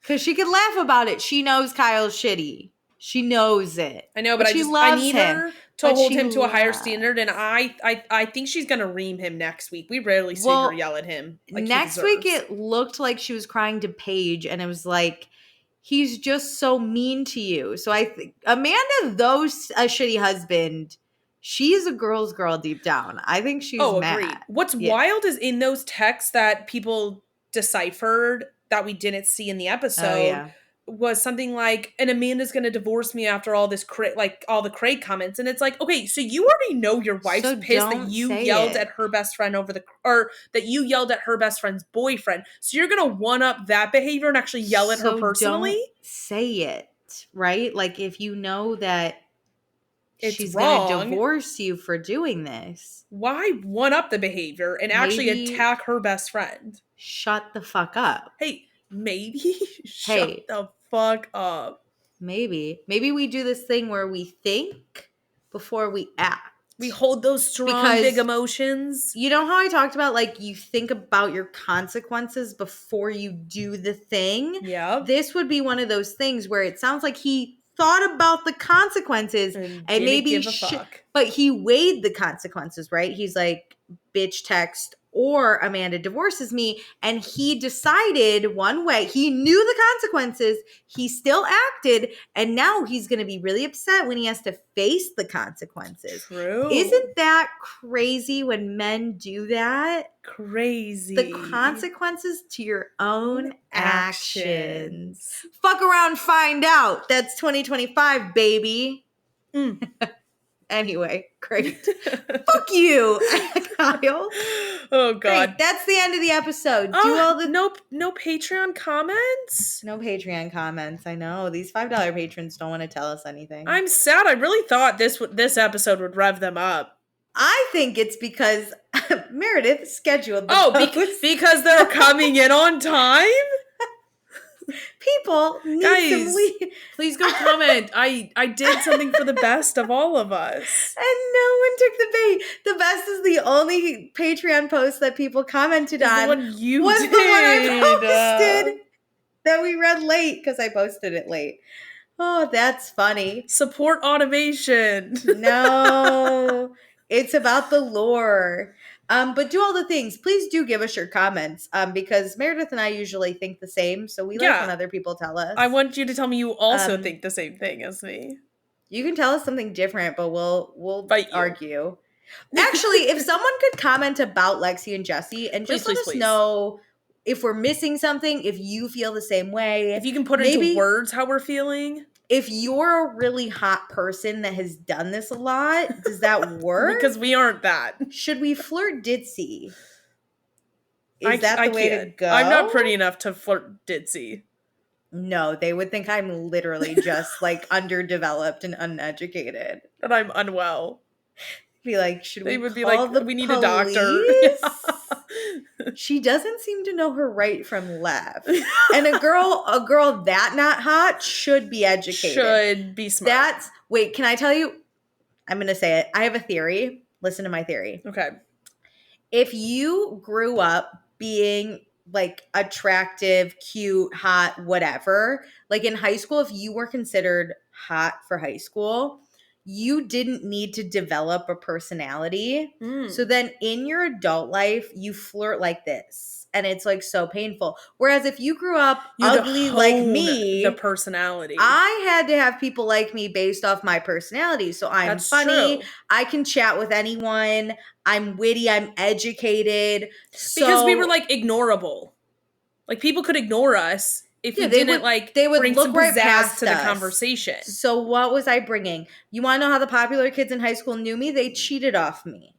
Because she could laugh about it. She knows Kyle's shitty. She knows it. I know, but I need her to hold him to a higher standard, and I think she's gonna ream him next week. We rarely see her yell at him. Like next week it looked like she was crying to Paige, and it was like, he's just so mean to you. So I think Amanda, though a shitty husband, she's a girl's girl deep down. I think she's mad. Agreed. What's wild is in those texts that people deciphered that we didn't see in the episode was something like, and Amanda's going to divorce me after all this, all the Craig comments. And it's like, okay, so you already know your wife's pissed that you yelled at her best friend or that you yelled at her best friend's boyfriend. So you're going to one up that behavior and actually yell at her personally? Don't say it, right? Like if you know that she's wrong. going to divorce you for doing this. Why one up the behavior and actually attack her best friend? Shut the fuck up. Hey, maybe shut the fuck up. Maybe we do this thing where we think before we act. We hold those strong, big emotions. You know how I talked about, like, you think about your consequences before you do the thing? Yeah. This would be one of those things where it sounds like he thought about the consequences and maybe give a fuck. But he weighed the consequences, right? He's like, bitch text or Amanda divorces me. And he decided one way. He knew the consequences. He still acted. And now he's going to be really upset when he has to face the consequences. True. Isn't that crazy when men do that? Crazy. The consequences to your own actions. Fuck around, find out. That's 2025, baby. Anyway, great. Fuck you, Kyle. Oh God. Great. That's the end of the episode. No Patreon comments? No Patreon comments. I know. These $5 patrons don't want to tell us anything. I'm sad. I really thought this episode would rev them up. I think it's because Meredith scheduled the because they're coming in on time? People need Guys, please go comment. I did something for the best of all of us. And no one took the bait. The best is the only Patreon post that people commented on. The one you was did. The one I posted that we read late because I posted it late. Oh, that's funny. Support automation. No, it's about the lore. But do all the things. Please do give us your comments because Meredith and I usually think the same. So we like when other people tell us. I want you to tell me you also think the same thing as me. You can tell us something different, but we'll argue. Actually, if someone could comment about Lexi and Jesse and just let us know if we're missing something, if you feel the same way. If you can put into words how we're feeling. If you're a really hot person that has done this a lot, does that work? Because we aren't that. Should we flirt ditzy? Is that the way to go? I'm not pretty enough to flirt ditzy. No, they would think I'm literally just like underdeveloped and uneducated. And I'm unwell. Be like, should we? They would be call like, the we need police? a doctor. She doesn't seem to know her right from left. And a girl that not hot should be educated. Should be smart. Wait, can I tell you? I'm going to say it. I have a theory. Listen to my theory. Okay. If you grew up being like attractive, cute, hot, whatever, like in high school, if you were considered hot for high school, you didn't need to develop a personality. So then in your adult life, you flirt like this. And it's like so painful. Whereas if you grew up ugly like me, the personality. I had to have people like me based off my personality. So I'm funny. True. I can chat with anyone. I'm witty. I'm educated. Because we were like ignorable. Like people could ignore us. If you didn't they would bring look some right pizzazz past to the us. conversation. So what was I bringing? You want to know how the popular kids in high school knew me? They cheated off me.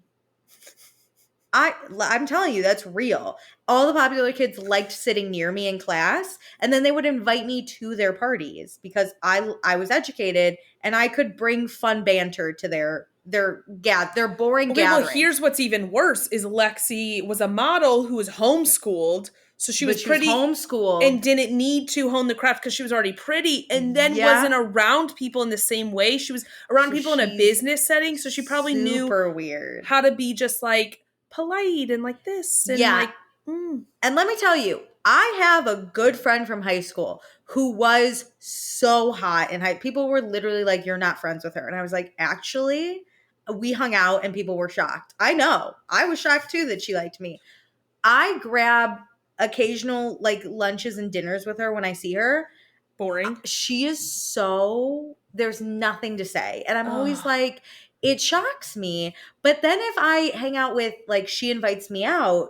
I'm telling you, that's real. All the popular kids liked sitting near me in class, and then they would invite me to their parties because I was educated and I could bring fun banter to their boring gatherings. Well, here's what's even worse: is Lexi was a model who was homeschooled. So she was pretty homeschooled and didn't need to hone the craft because she was already pretty and then wasn't around people in the same way. She was around people in a business setting. So she probably knew weird how to be just like polite and like this. And like, And let me tell you, I have a good friend from high school who was so hot and people were literally like, you're not friends with her. And I was like, actually, we hung out and people were shocked. I know. I was shocked too that she liked me. I grab occasional like lunches and dinners with her when I see her. Boring. She is there's nothing to say. And I'm always like, it shocks me. But then if I hang out with, like, she invites me out,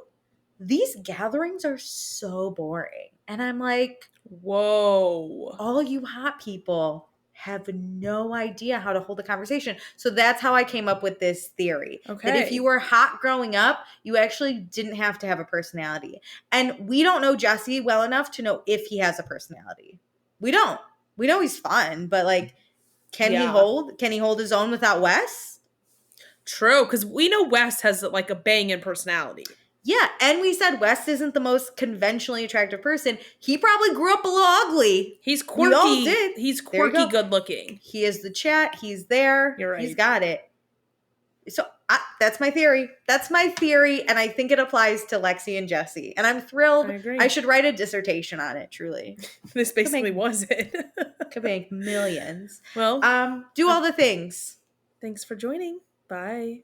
these gatherings are so boring. And I'm like, whoa. All you hot people have no idea how to hold a conversation. So that's how I came up with this theory. Okay. That if you were hot growing up, you actually didn't have to have a personality. And we don't know Jesse well enough to know if he has a personality. We don't. We know he's fun, but like Can he hold? Can he hold his own without Wes? True, because we know Wes has like a banging personality. Yeah, and we said Wes isn't the most conventionally attractive person. He probably grew up a little ugly. He's quirky. We all did. He's quirky, good looking. He is the chat. He's there. You're right. He's got it. So that's my theory. That's my theory, and I think it applies to Lexi and Jesse. And I'm thrilled. I agree. I should write a dissertation on it, truly. This basically was it. Could make millions. Well, do all the things. Thanks for joining. Bye.